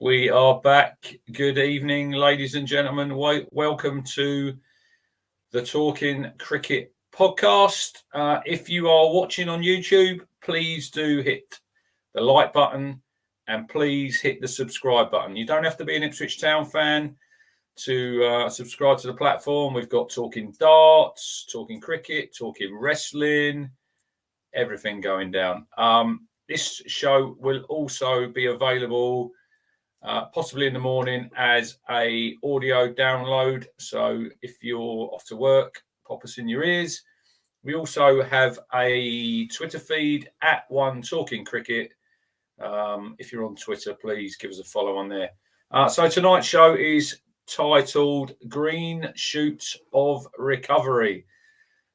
We are back. Good evening, ladies and gentlemen. Welcome to the Talking Cricket podcast. If you are watching on YouTube, please do hit the like button and please hit the subscribe button. You don't have to be an Ipswich Town fan to subscribe to the platform. We've got Talking Darts, Talking Cricket, Talking Wrestling, everything going down. This show will also be available possibly in the morning as a audio download. So if you're off to work, pop us in your ears. We also have a Twitter feed at One Talking Cricket. If you're on Twitter, please give us a follow on there. So tonight's show is titled Green Shoots of Recovery.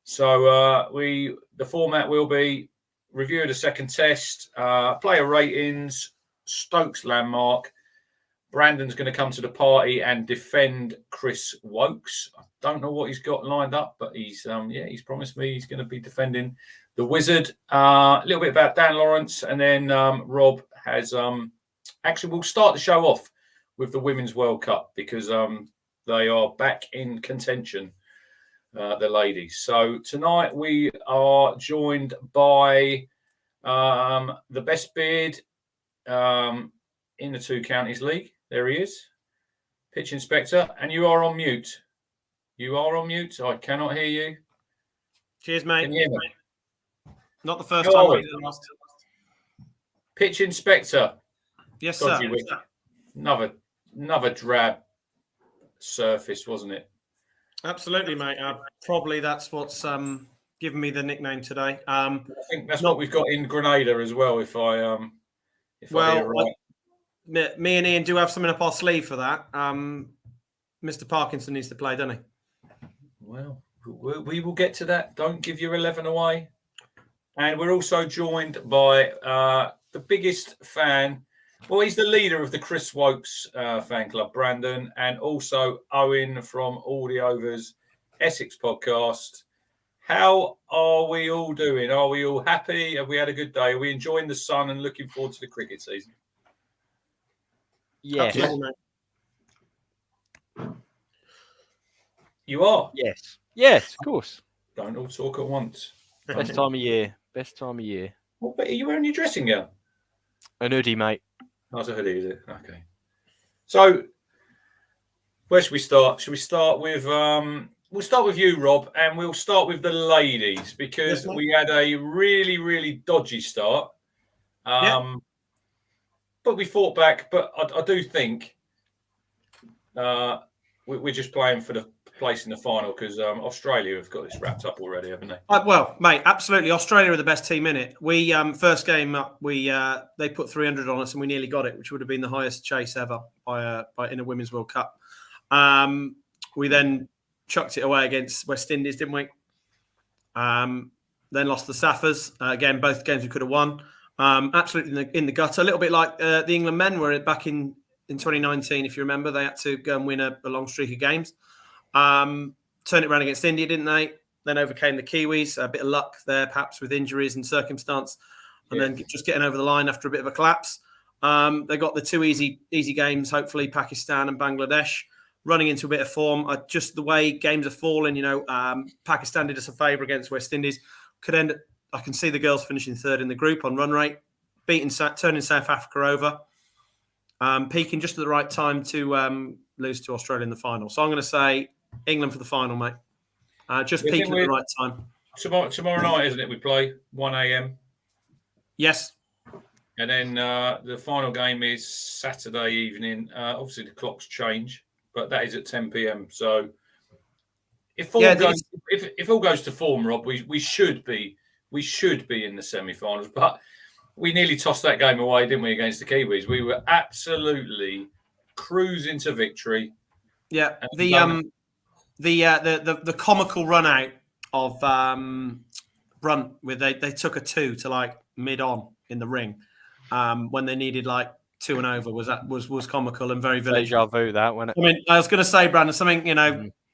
So the format will be review of the second test, player ratings, Stokes landmark. Brandon's going to come to the party and defend Chris Woakes. I don't know what he's got lined up, but he's promised me he's going to be defending the Wizard. A little bit about Dan Lawrence, and then Rob has actually we'll start the show off with the Women's World Cup because they are back in contention, the ladies. So tonight we are joined by the best beard in the Two Counties League. There he is, pitch inspector, and you are on mute. You are on mute. I cannot hear you. Cheers, mate. Can you hear me? Not the first time I've lost. Pitch inspector. Yes, sir. Another drab surface, wasn't it? Absolutely, mate. Probably that's what's given me the nickname today. I think that's what we've got in Grenada as well. If I hear right. Me and Ian do have something up our sleeve for that. Mr. Parkinson needs to play, doesn't he? Well, we will get to that. Don't give your 11 away. And we're also joined by the biggest fan. Well, he's the leader of the Chris Woakes fan club, Brandon, and also Owen from All the Overs Essex podcast. How are we all doing? Are we all happy? Have we had a good day? Are we enjoying the sun and looking forward to the cricket season? Yes. You are? Yes. Yes, of course. Don't all talk at once. Best time of year. Best time of year. What are you wearing your dressing gown? An hoodie, mate. Oh, it's a hoodie, is it? Okay. So, where should we start? Should we start with... we'll start with you, Rob, and we'll start with the ladies because we had a really, really dodgy start. But we fought back. But I do think we're just playing for the place in the final because Australia have got this wrapped up already, haven't they? Well, mate, absolutely. Australia are the best team in it. We first game up, they put 300 on us and we nearly got it, which would have been the highest chase ever in a Women's World Cup. We then chucked it away against West Indies, didn't we? Then lost the Saffers. Again, both games we could have won. Absolutely in the gutter. A little bit like the England men were back in 2019, if you remember. They had to go and win a long streak of games. Turned it around against India, didn't they? Then overcame the Kiwis. A bit of luck there, perhaps, with injuries and circumstance. And then just getting over the line after a bit of a collapse. They got the two easy games, hopefully, Pakistan and Bangladesh. Running into a bit of form. Just the way games are falling, Pakistan did us a favour against West Indies. I can see the girls finishing third in the group on run rate, turning South Africa over, peaking just at the right time to lose to Australia in the final. So I'm going to say England for the final, mate. Just peaking at the right time. Tomorrow night, isn't it? We play 1 a.m. Yes. And then the final game is Saturday evening. Obviously, the clocks change, but that is at 10 p.m. So if all goes to form, Rob, we should be in the semi-finals. But we nearly tossed that game away, didn't we, against the Kiwis? We were absolutely cruising to victory. Yeah, the comical run out of Brunt, where they took a 2 to like mid on in the ring when they needed like 2 and over was comical and very village. Deja vu that when I was going to say, Brandon, something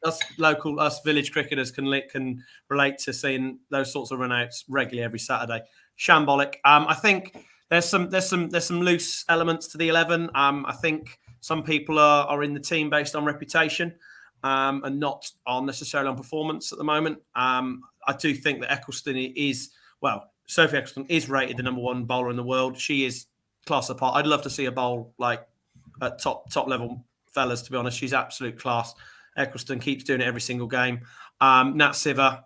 us village cricketers can relate to seeing those sorts of run outs regularly every Saturday. Shambolic. I think there's some loose elements to the 11. I think some people are in the team based on reputation and not necessarily on performance at the moment. I do think that Eccleston Sophie Eccleston is rated the number 1 bowler in the world. She is class apart. I'd love to see a bowl like at top level fellas. To be honest, she's absolute class. Eccleston keeps doing it every single game. Nat Siver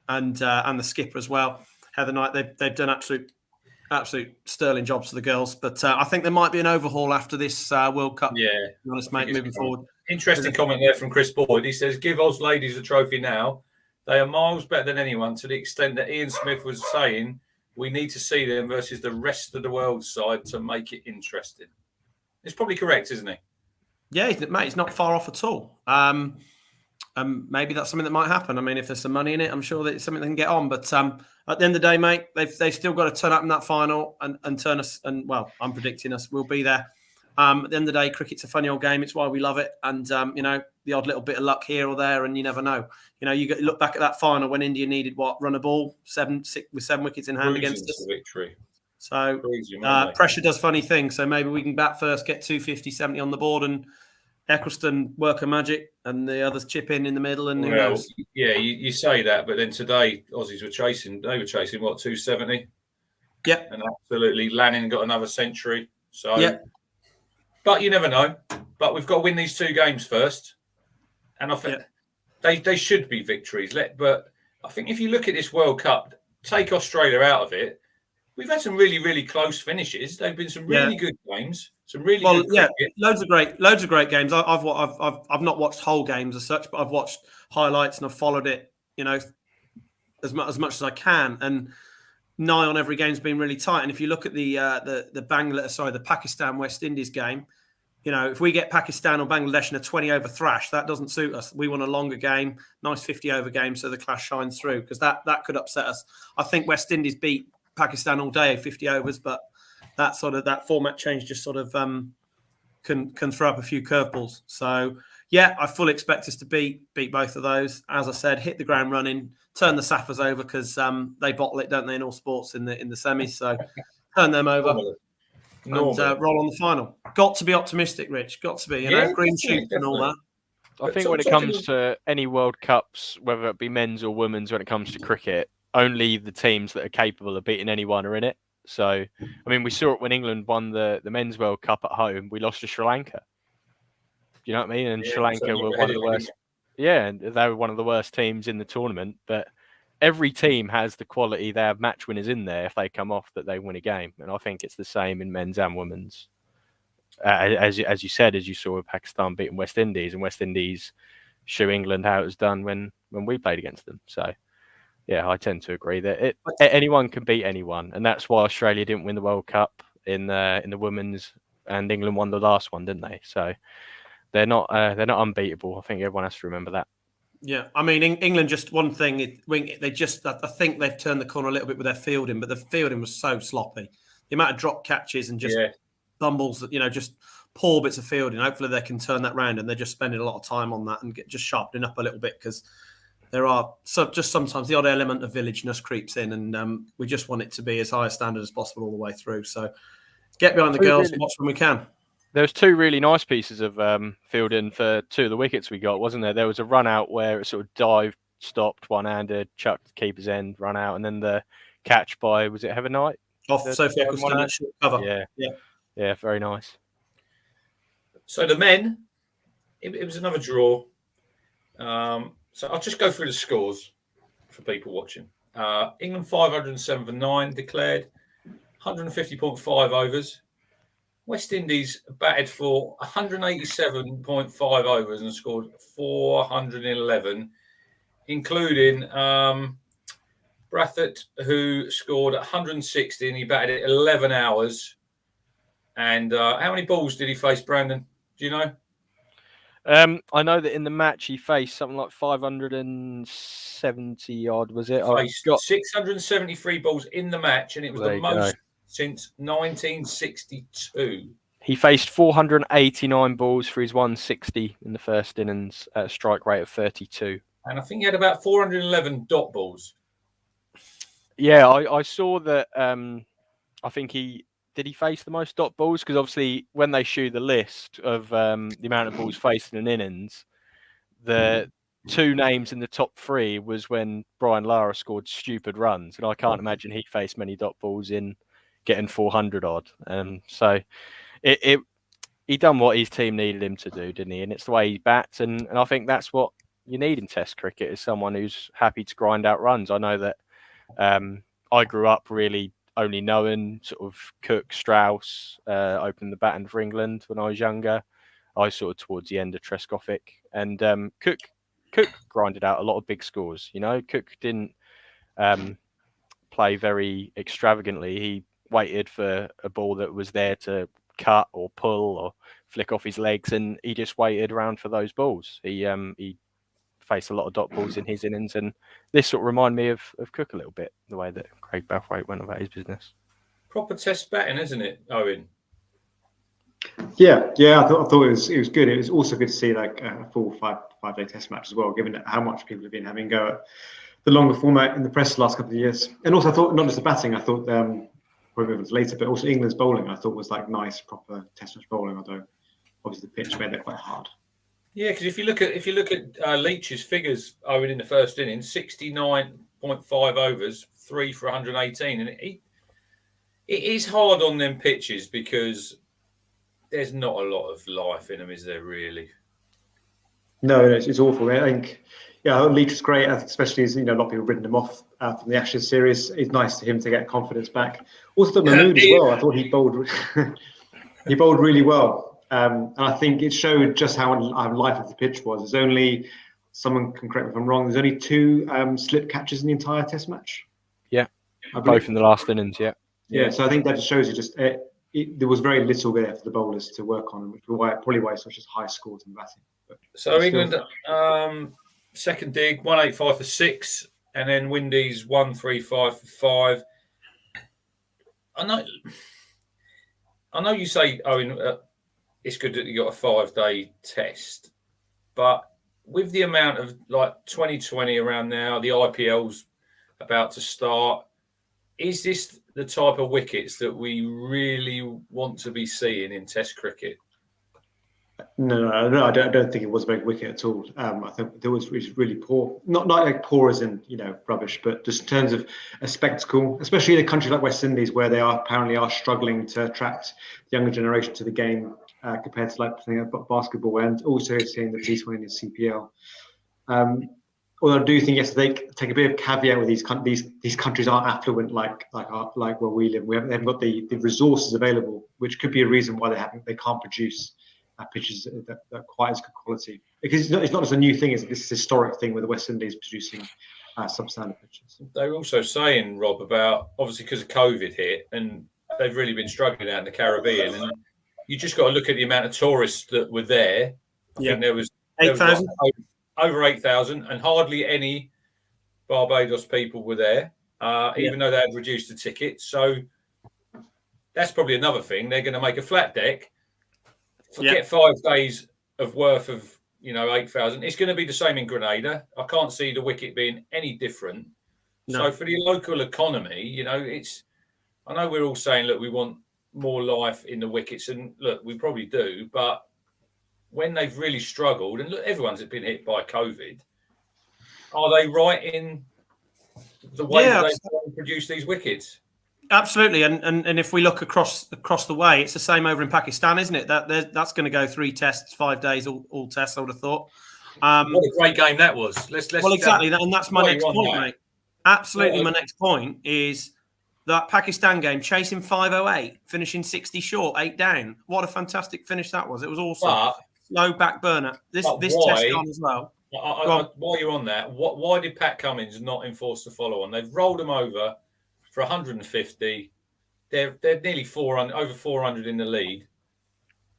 and the skipper as well, Heather Knight. They've done absolute sterling jobs for the girls. But I think there might be an overhaul after this World Cup. Yeah, to be honest, mate, moving forward. Interesting comment there from Chris Boyd. He says, "Give Oz ladies a trophy now. They are miles better than anyone. To the extent that Ian Smith was saying, we need to see them versus the rest of the world side to make it interesting." It's probably correct, isn't he? Yeah, mate, he's not far off at all. Maybe that's something that might happen. I mean, if there's some money in it, I'm sure that it's something they can get on. But at the end of the day, mate, they've still got to turn up in that final and turn us. And well, I'm predicting us. We'll be there. At the end of the day, cricket's a funny old game. It's why we love it. And the odd little bit of luck here or there, and you never know. You look back at that final when India needed run a ball 7-6 with 7 wickets in hand against us. Victory. So pressure does funny things. So maybe we can bat first, get 250, 70 on the board, and Eccleston work a magic, and the others chip in the middle. And who knows? Yeah, you say that, but then today Aussies were chasing. They were chasing 270. Yeah, and absolutely Lanning got another century. So, yeah. But you never know. But we've got to win these 2 games first, and I think they should be victories. But I think if you look at this World Cup, take Australia out of it. We've had some really, really close finishes. They've been some really good games. Some really good cricket. Loads of great games. I've not watched whole games as such, but I've watched highlights and I've followed it. As much as I can, and nigh on every game's been really tight. And if you look at the Pakistan West Indies game, if we get Pakistan or Bangladesh in a 20 over thrash, that doesn't suit us. We want a longer game, nice 50 over game, so the clash shines through, because that could upset us. I think West Indies beat Pakistan all day, 50 overs, but that format change just sort of can throw up a few curveballs. So yeah, I fully expect us to beat both of those. As I said, hit the ground running, turn the Saffers over, because they bottle it, don't they, in all sports in the semis. So turn them over and roll on the final. Got to be optimistic, Rich. Got to be, green shoots and all that. I think when it comes to any World Cups, whether it be men's or women's, when it comes to cricket, only the teams that are capable of beating anyone are in it. So, I mean, we saw it when England won the men's World Cup at home. We lost to Sri Lanka. You know what I mean? And Sri Lanka were one of the worst. Yeah, and they were one of the worst teams in the tournament. But every team has the quality. They have match winners in there if they come off that they win a game. And I think it's the same in men's and women's. As you said, as you saw with Pakistan beating West Indies, and West Indies show England how it was done when we played against them. So, yeah, I tend to agree that anyone can beat anyone, and that's why Australia didn't win the World Cup in the women's, and England won the last one, didn't they? So they're not unbeatable. I think everyone has to remember that. Yeah, I mean, England, just one thing, I think they've turned the corner a little bit with their fielding, but the fielding was so sloppy. The amount of drop catches and just bumbles, just poor bits of fielding. Hopefully they can turn that round, and they're just spending a lot of time on that and just sharpening up a little bit, because there are just sometimes the odd element of villageness creeps in, and we just want it to be as high a standard as possible all the way through. So get behind the girls and watch when we can. There was 2 really nice pieces of fielding for 2 of the wickets we got, wasn't there? There was a run out where it sort of dived, stopped, one-handed, chucked keeper's end, run out, and then the catch by, was it Heather Knight? Off Sophie Eccleston at short cover. Yeah, very nice. So the men, it was another draw. So I'll just go through the scores for people watching. England 507 for 9 declared, 150.5 overs. West Indies batted for 187.5 overs and scored 411, including Brathwaite, who scored 160, and he batted it 11 hours. And how many balls did he face, Brandon? Do you know? I know that in the match he faced something like 570 odd, was it? He faced 673 balls in the match, and it was the most since 1962. He faced 489 balls for his 160 in the first innings at a strike rate of 32. And I think he had about 411 dot balls. Yeah, I saw that. I think he did he face the most dot balls? Because obviously, when they show the list of the amount of balls faced in an innings, the two names in the top three was when Brian Lara scored stupid runs, and I can't imagine he faced many dot balls in getting 400 odd. So he done what his team needed him to do, didn't he? And it's the way he bats, and I think that's what you need in Test cricket, is someone who's happy to grind out runs. I know that I grew up really only knowing sort of Cook, Strauss, opened the batting for England when I was younger. I sort of towards the end of Trescothic, and Cook grinded out a lot of big scores. You know, Cook didn't play very extravagantly. He waited for a ball that was there to cut or pull or flick off his legs, and he just waited around for those balls. He faced a lot of dot balls in his innings, and this sort of reminded me of Cook a little bit, the way that Craig Bathwaite went about his business. Proper Test batting, isn't it, Owen? Yeah. I thought it was good. It was also good to see like a full five-day Test match as well, given how much people have been having go at the longer format in the press the last couple of years. And also, I thought not just the batting. I thought probably it was later, but also England's bowling. I thought was like nice, proper Test match bowling. Although obviously the pitch made that quite hard. Yeah, because if you look at Leach's figures, Owen, in the first innings, 69.5 overs, 3 for 118, and it is hard on them pitches because there's not a lot of life in them, is there really? No, it's awful. I think, Leach was great, especially as a lot of people have written him off from the Ashes series. It's nice to him to get confidence back. Also, Mahmood as well. I thought he bowled he bowled really well. And I think it showed just how life of the pitch was. There's only, someone can correct me if I'm wrong, there's only 2 slip catches in the entire Test match. Yeah, both in the last innings, Yeah, so I think that just shows you there was very little there for the bowlers to work on, which was probably why it's such high scores in batting. So England, second dig, 185 for 6, and then Windies 135 for 5. I know you say, Owen, it's good that you got a 5-day test, but with the amount of like 2020 around now, the IPL's about to start. Is this the type of wickets that we really want to be seeing in Test cricket? No, I don't think it was a very wicket at all. I think it was really poor. Not like poor as in rubbish, but just in terms of a spectacle, especially in a country like West Indies where they apparently are struggling to attract the younger generation to the game compared to like playing basketball, and also seeing the T20 and the CPL. Although I do think they take a bit of caveat with these countries aren't affluent like where we live. They haven't got the resources available, which could be a reason why they can't produce pitches that quite as good quality. Because it's not just a new thing; it's this historic thing with the West Indies producing substandard pitches. They were also saying, Rob, about obviously because of COVID hit, and they've really been struggling out in the Caribbean, and you just got to look at the amount of tourists that were there. I think there was 8,000. Over 8,000, and hardly any Barbados people were there, even though they had reduced the tickets. So that's probably another thing. They're going to make a flat deck, forget 5 days of worth of 8,000. It's going to be the same in Grenada. I can't see the wicket being any different. No. So for the local economy, it's. I know we're all saying, look, we want more life in the wickets, and look, we probably do, but when they've really struggled, and look, everyone's been hit by COVID, are they right in the way that they produce these wickets? Absolutely, and if we look across the way, it's the same over in Pakistan, isn't it? That's going to go 3 tests, 5 days, all tests. I would have thought. What a great game that was. Well, exactly, and that's my next point, mate. Absolutely, my next point is that Pakistan game, chasing 508, finishing 60 short, 8 down. What a fantastic finish that was! It was awesome. Low back burner. This test on as well. While you're on that, why did Pat Cummins not enforce the follow-on? They've rolled them over for 150. They're nearly 400, over 400 in the lead.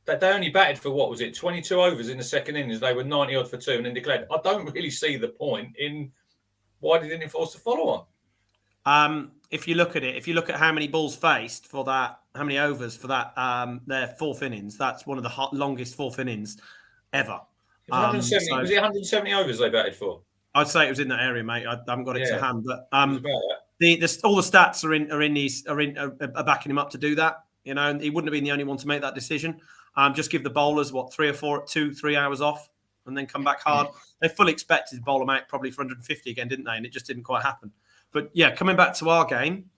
They only batted for 22 overs in the second innings. They were 90 odd for 2 and then declared. I don't really see the point in why they didn't enforce the follow-on. If you look at how many balls faced for that, how many overs for that, their 4th innings, that's one of the longest 4th innings ever. Was it 170 overs they batted for? I'd say it was in that area, mate. I haven't got it to hand, but all the stats are backing him up to do that. and he wouldn't have been the only one to make that decision. Just give the bowlers 3 hours off, and then come back hard. They fully expected to bowl them out probably for 150 again, didn't they? And it just didn't quite happen. But yeah, coming back to our game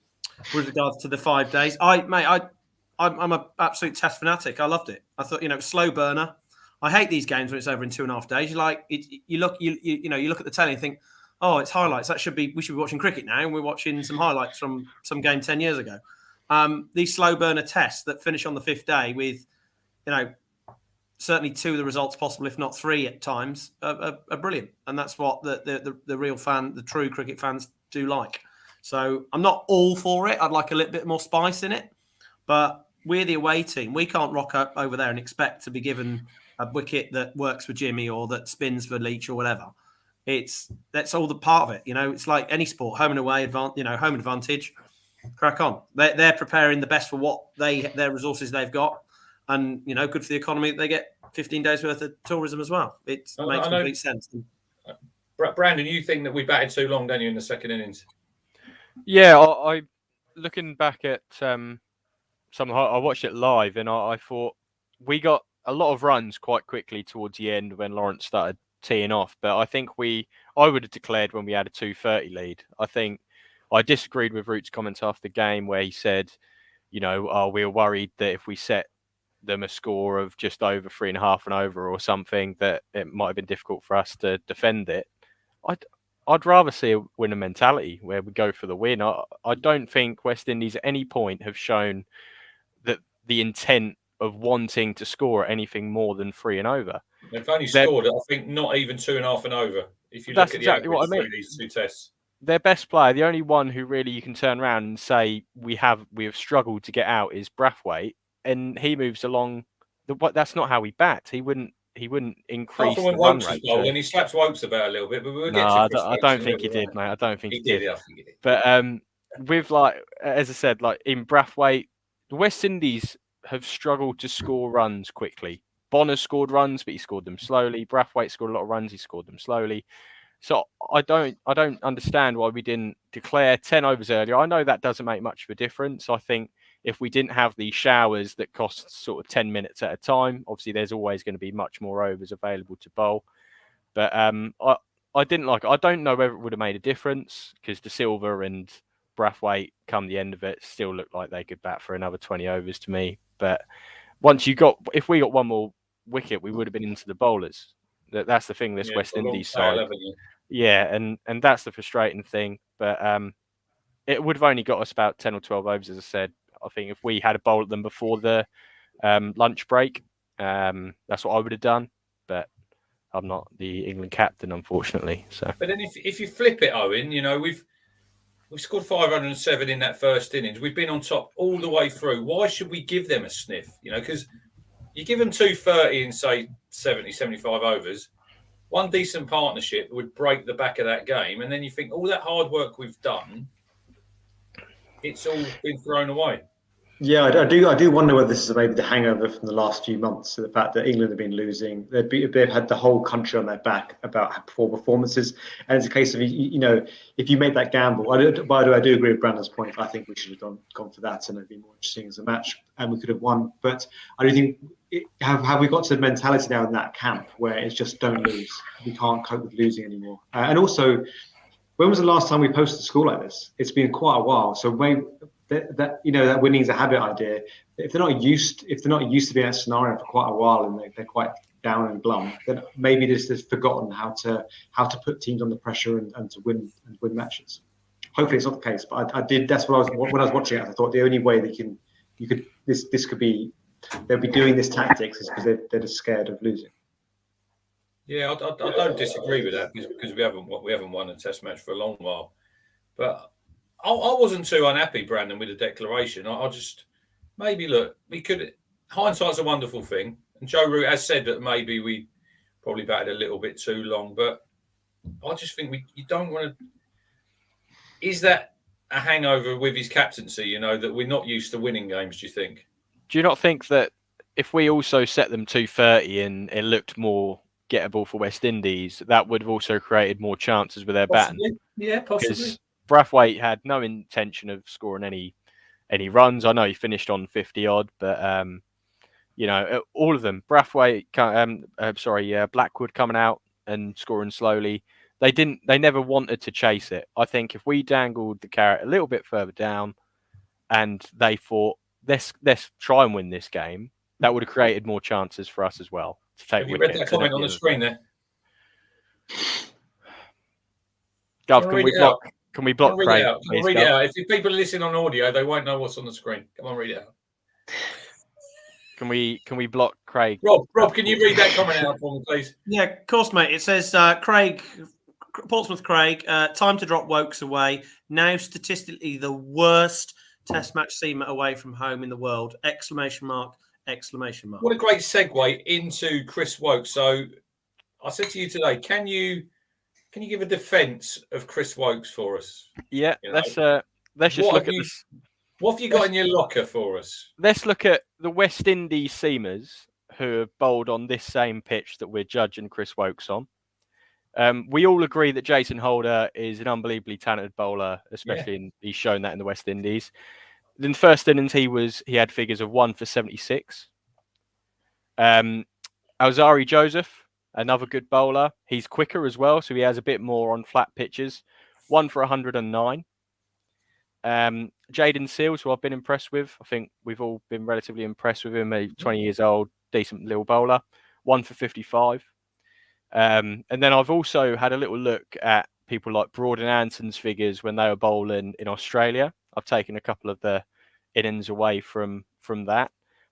with regards to the 5 days, I'm an absolute Test fanatic. I loved it. I thought, slow burner. I hate these games when it's over in 2.5 days. You look at the telly and think, oh, it's highlights. We should be watching cricket now, and we're watching some highlights from some game 10 years ago. These slow burner tests that finish on the 5th day with, certainly 2 of the results possible, if not 3 at times, are brilliant. And that's what the real fan, the true cricket fans do like. So I'm not all for it. I'd like a little bit more spice in it. But we're the away team. We can't rock up over there and expect to be given a wicket that works for Jimmy or that spins for Leach or whatever. That's all the part of it. It's like any sport, home and away, home advantage. Crack on. They're preparing the best for what their resources they've got. And, good for the economy. They get 15 days worth of tourism as well. It makes complete sense. Brandon, you think that we batted too long, don't you, in the second innings? Yeah, I looking back at I watched it live, and I thought we got a lot of runs quite quickly towards the end when Lawrence started teeing off. But I think I would have declared when we had a 230 lead. I think I disagreed with Root's comments after the game where he said, we were worried that if we set them a score of just over 3.5 and over or something, that it might have been difficult for us to defend it. I'd rather see a winner mentality where we go for the win. I don't think West Indies at any point have shown that the intent of wanting to score anything more than 3 and over. They've only scored, I think, not even 2.5 and over. If you look at the average through these 2 tests. Their best player, the only one who really you can turn around and say we have struggled to get out is Brathwaite, and he moves along. That's not how he bats. He wouldn't increase the run rate. When he slaps Woakes about a little bit, but we'll get to I don't think he did, mate. I don't think he did. I think he did. But with as I said, in Brathwaite, the West Indies have struggled to score runs quickly. Bonner scored runs, but he scored them slowly. Brathwaite scored a lot of runs, he scored them slowly. So I don't understand why we didn't declare 10 overs earlier. I know that doesn't make much of a difference. I think if we didn't have these showers that cost sort of 10 minutes at a time, obviously there's always going to be much more overs available to bowl. But I didn't like it. I don't know whether it would have made a difference because De Silva and Brathwaite, come the end of it, still looked like they could bat for another 20 overs to me. But if we got one more wicket, we would have been into the bowlers. That's the thing, this West Indies side. Yeah, and that's the frustrating thing. But it would have only got us about 10 or 12 overs, as I said. I think if we had a bowl at them before the lunch break, that's what I would have done. But I'm not the England captain, unfortunately. So, but then if you flip it, Owen, we've scored 507 in that first innings. We've been on top all the way through. Why should we give them a sniff? Because you give them 230 in, say, 70, 75 overs, one decent partnership would break the back of that game. And then you think all that hard work we've done, it's all been thrown away. Yeah, I do wonder whether this is maybe the hangover from the last few months. So the fact that England have been losing, they've had the whole country on their back about poor performances, and it's a case of if you make that gamble. I do agree with Brandon's point. I think we should have gone for that, and it'd be more interesting as a match, and we could have won. But I do think have we got to the mentality now in that camp where it's just don't lose. We can't cope with losing anymore, and also. When was the last time we posted a score like this? It's been quite a while. So maybe that winning is a habit idea. If they're not used to being in that scenario for quite a while and they're quite down and glum, then maybe they've forgotten how to put teams under pressure and to win matches. Hopefully it's not the case, but I did. That's what when I was watching it. I thought the only way this could be they'll be doing this tactics is because they're just scared of losing. Yeah, I don't disagree with that because we haven't won a Test match for a long while. But I wasn't too unhappy, Brandon, with the declaration. I just we could. Hindsight's a wonderful thing, and Joe Root has said that maybe we probably batted a little bit too long. But I just think you don't want to. Is that a hangover with his captaincy? That we're not used to winning games. Do you think? Do you not think that if we also set them 230 and it looked more gettable for West Indies, that would have also created more chances with their batting? Yeah, possibly. Because Brathwaite had no intention of scoring any any runs. I know he finished on 50 odd, but all of them. Brathwaite, Blackwood coming out and scoring slowly. They never wanted to chase it. I think if we dangled the carrot a little bit further down, and they thought, let's try and win this game, that would have created more chances for us as well to take Have you read that comment on the screen there? Gov, can we block Craig? Read it out. If people are listening on audio, they won't know what's on the screen. Come on, read it out. Can we block Craig? Rob, can you read that comment out for me, please? Yeah, of course, mate. It says Portsmouth Craig, time to drop Woakes away. Now statistically the worst Test match seamer away from home in the world! ! ! What a great segue into Chris Woakes. So I said to you today, can you give a defence of Chris Woakes for us? Yeah, let's just look at this. What have you got in your locker for us? Let's look at the West Indies seamers who have bowled on this same pitch that we're judging Chris Woakes on. We all agree that Jason Holder is an unbelievably talented bowler, especially he's shown that in the West Indies. In the first innings, he had figures of 1 for 76. Alzari Joseph, another good bowler. He's quicker as well, so he has a bit more on flat pitches. 1 for 109. Jaden Seals, who I've been impressed with. I think we've all been relatively impressed with him. He's 20 years old, decent little bowler. 1 for 55. And then I've also had a little look at people like Broad and Anson's figures when they were bowling in Australia. I've taken a couple of the innings away from that.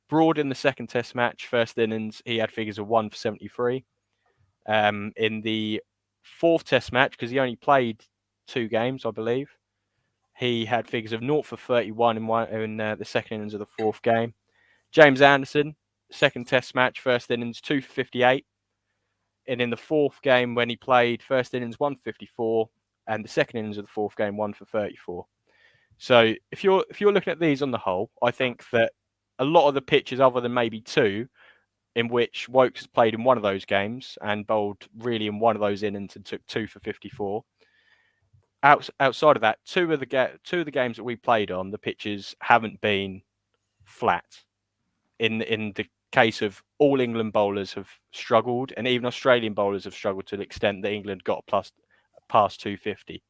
Broad in the second Test match, first innings, he had figures of 1 for 73. In the fourth Test match, because he only played 2 games, I believe, he had figures of 0 for 31 in the second innings of the fourth game. James Anderson, second Test match, first innings, 2 for 58. And in the fourth game, when he played, first innings 1 for 54, and the second innings of the fourth game 1 for 34. So if you're looking at these on the whole, I think that a lot of the pitches, other than maybe 2, in which Woakes has played in one of those games and bowled really in one of those innings and took 2 for 54. Outside of that, two of the games that we played on, the pitches haven't been flat. In the case of all England bowlers have struggled, and even Australian bowlers have struggled to the extent that England got past 250.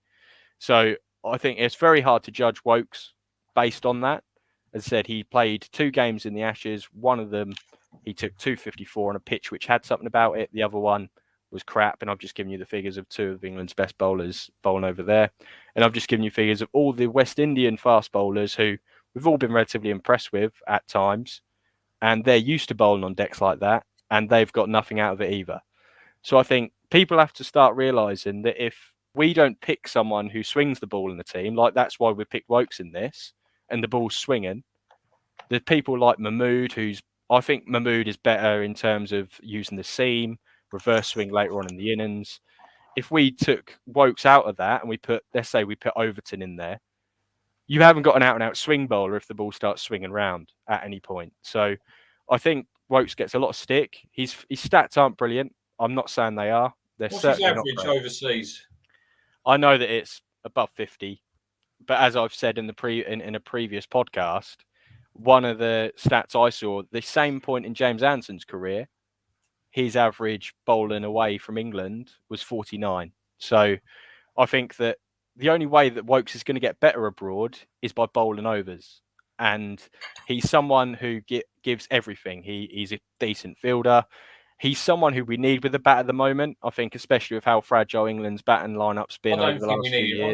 So I think it's very hard to judge Woakes based on that. As I said, he played 2 games in the Ashes. One of them, he took 254 on a pitch which had something about it. The other one was crap. And I've just given you the figures of 2 of England's best bowlers bowling over there. And I've just given you figures of all the West Indian fast bowlers who we've all been relatively impressed with at times. And they're used to bowling on decks like that. And they've got nothing out of it either. So I think people have to start realising that if we don't pick someone who swings the ball in the team, like that's why we picked Woakes in this, and the ball's swinging, there's people like Mahmood, I think Mahmood is better in terms of using the seam, reverse swing later on in the innings. If we took Woakes out of that and let's say we put Overton in there, you haven't got an out-and-out swing bowler if the ball starts swinging round at any point. So I think Woakes gets a lot of stick. His stats aren't brilliant. I'm not saying they are. What's his average overseas? I know that it's above 50, but as I've said in a previous podcast, one of the stats I saw, the same point in James Anson's career, his average bowling away from England was 49. So I think that the only way that Woakes is going to get better abroad is by bowling overs. And he's someone who gives everything. He's a decent fielder. He's someone who we need with the bat at the moment. I think, especially with how fragile England's batting lineup's been over the last few years.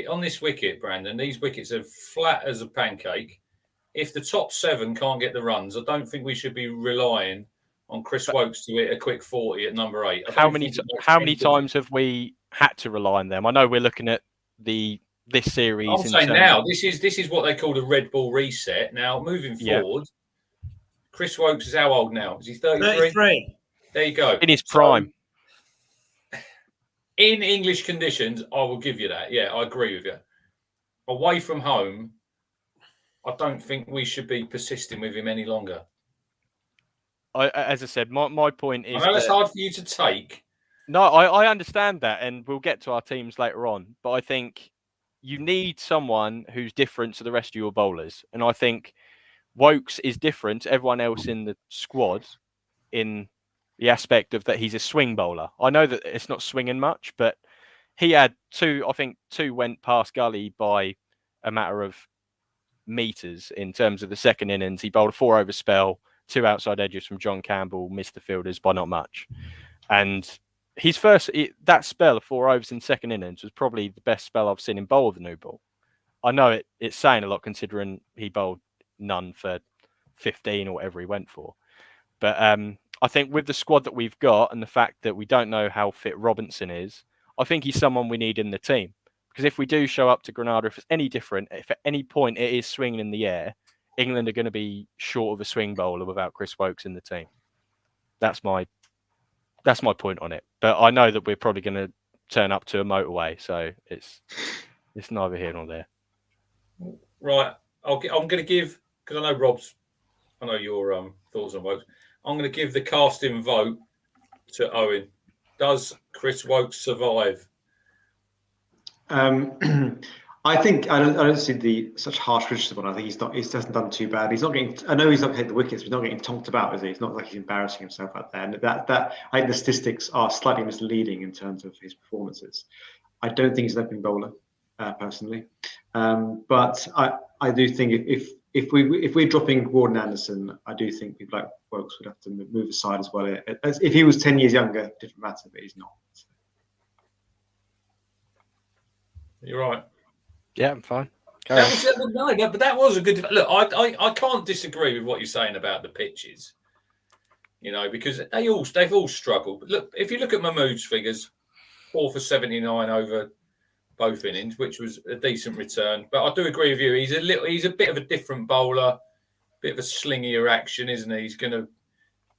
On this wicket, Brandon, these wickets are flat as a pancake. If the top 7 can't get the runs, I don't think we should be relying on Chris Woakes to hit a quick 40 at number 8. How many times have we had to rely on them? I know we're looking at this series. I'm saying now this is what they call the red ball reset. Now moving forward, Chris Woakes is how old now? Is he 33? 33. There you go. In his prime. So, in English conditions, I will give you that. Yeah, I agree with you. Away from home, I don't think we should be persisting with him any longer. As I said, my point is... I know it's hard for you to take. No, I understand that, and we'll get to our teams later on. But I think you need someone who's different to the rest of your bowlers. And I think Woakes is different to everyone else in the squad in the aspect of that he's a swing bowler. I know that it's not swinging much, but he had two went past gully by a matter of meters in terms of the second innings. He bowled a 4-over spell, 2 outside edges from John Campbell, missed the fielders by not much. And his that spell of 4 overs in second innings was probably the best spell I've seen him bowl with the new ball. I know it's saying a lot considering he bowled none for 15 or whatever he went for. But I think with the squad that we've got and the fact that we don't know how fit Robinson is, I think he's someone we need in the team. Because if we do show up to Grenada, if it's any different, if at any point it is swinging in the air, England are going to be short of a swing bowler without Chris Woakes in the team. That's my point on it. But I know that we're probably going to turn up to a motorway, so it's neither here nor there. Right, I'm going to give, because I know your thoughts on Woakes. I'm going to give the casting vote to Owen. Does Chris Woakes survive? I think I don't see such harsh criticism. I think he hasn't done too bad. He's not getting. I know he's not getting the wickets, but he's not getting tonked about, is he? It's not like he's embarrassing himself out there. And that I think the statistics are slightly misleading in terms of his performances. I don't think he's an opening bowler, personally, but I do think if we're dropping Gordon Anderson, I do think people like Woakes would have to move aside as well. If he was 10 years younger, different matter, but he's not. You're right. Yeah, I'm fine. But that was a good look. I can't disagree with what you're saying about the pitches. Because they've all struggled. But look, if you look at Mahmood's figures, 4 for 79 over both innings, which was a decent return. But I do agree with you. He's a bit of a different bowler, bit of a slingier action, isn't he? The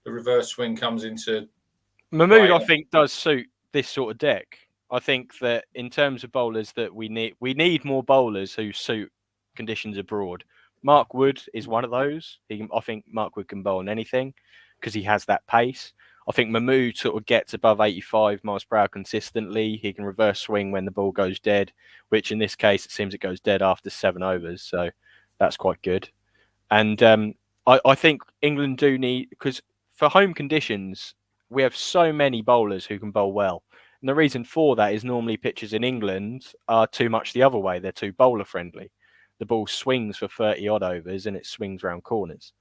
reverse swing comes into Mahmood, I think, does suit this sort of deck. I think that in terms of bowlers that we need more bowlers who suit conditions abroad. Mark Wood is one of those. I think Mark Wood can bowl on anything because he has that pace. I think Mahmood sort of gets above 85 miles per hour consistently. He can reverse swing when the ball goes dead, which in this case, it seems it goes dead after 7 overs. So that's quite good. And I think England do need, because for home conditions, we have so many bowlers who can bowl well. And the reason for that is normally pitches in England are too much the other way. They're too bowler friendly. The ball swings for 30 odd overs and it swings around corners.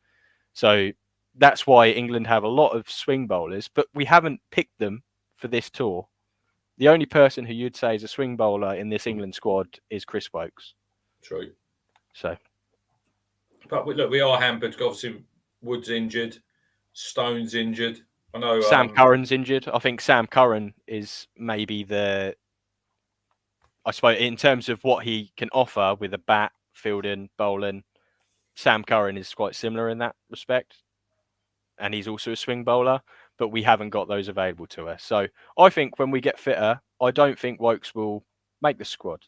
So that's why England have a lot of swing bowlers, but we haven't picked them for this tour. The only person who you'd say is a swing bowler in this England squad is Chris Woakes. True. So, but look, we are hampered. Obviously, Wood's injured, Stone's injured. I know Sam Curran's injured. I think Sam Curran is maybe I suppose in terms of what he can offer with a bat, fielding, bowling, Sam Curran is quite similar in that respect. And he's also a swing bowler, but we haven't got those available to us. So I think when we get fitter, I don't think Woakes will make the squad.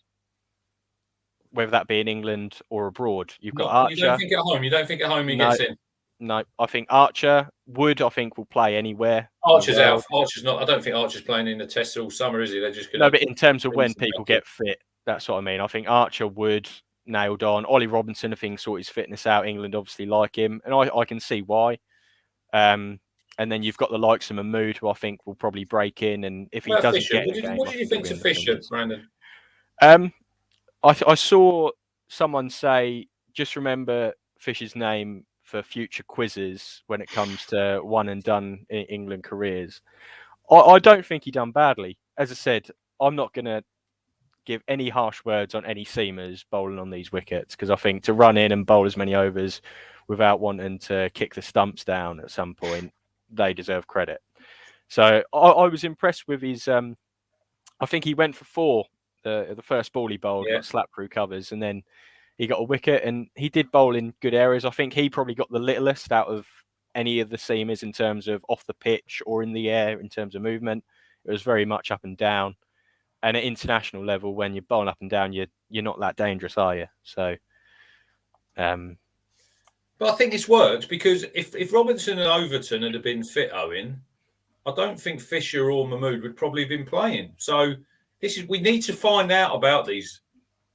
Whether that be in England or abroad. You've got Archer. You don't think at home? You don't think at home he gets in? No, I think Archer, Wood, I think will play anywhere. Archer's out. Archer's not. I don't think Archer's playing in the Test all summer, is he? They're just No, but in terms of when people get fit, that's what I mean. I think Archer, Wood, nailed on. Ollie Robinson, I think, sort his fitness out. England obviously like him, and I can see why. And then you've got the likes of Mahmood, who I think will probably break in, and if he doesn't Fisher? get in the game, what did you think to Fisher, Brandon? I saw someone say, just remember Fisher's name for future quizzes when it comes to one and done in England careers. I don't think he done badly. As I said, I'm not going to give any harsh words on any seamers bowling on these wickets, because I think to run in and bowl as many overs without wanting to kick the stumps down at some point, they deserve credit. So I was impressed with his. I think he went for 4 the first ball he bowled, got slapped through covers, and then he got a wicket, and he did bowl in good areas. I think he probably got the littlest out of any of the seamers in terms of off the pitch or in the air in terms of movement. It was very much up and down. And at international level, when you're bowling up and down, you're not that dangerous, are you? So, but I think it's worked, because if Robinson and Overton had been fit, Owen, I don't think Fisher or Mahmood would probably have been playing. So we need to find out about these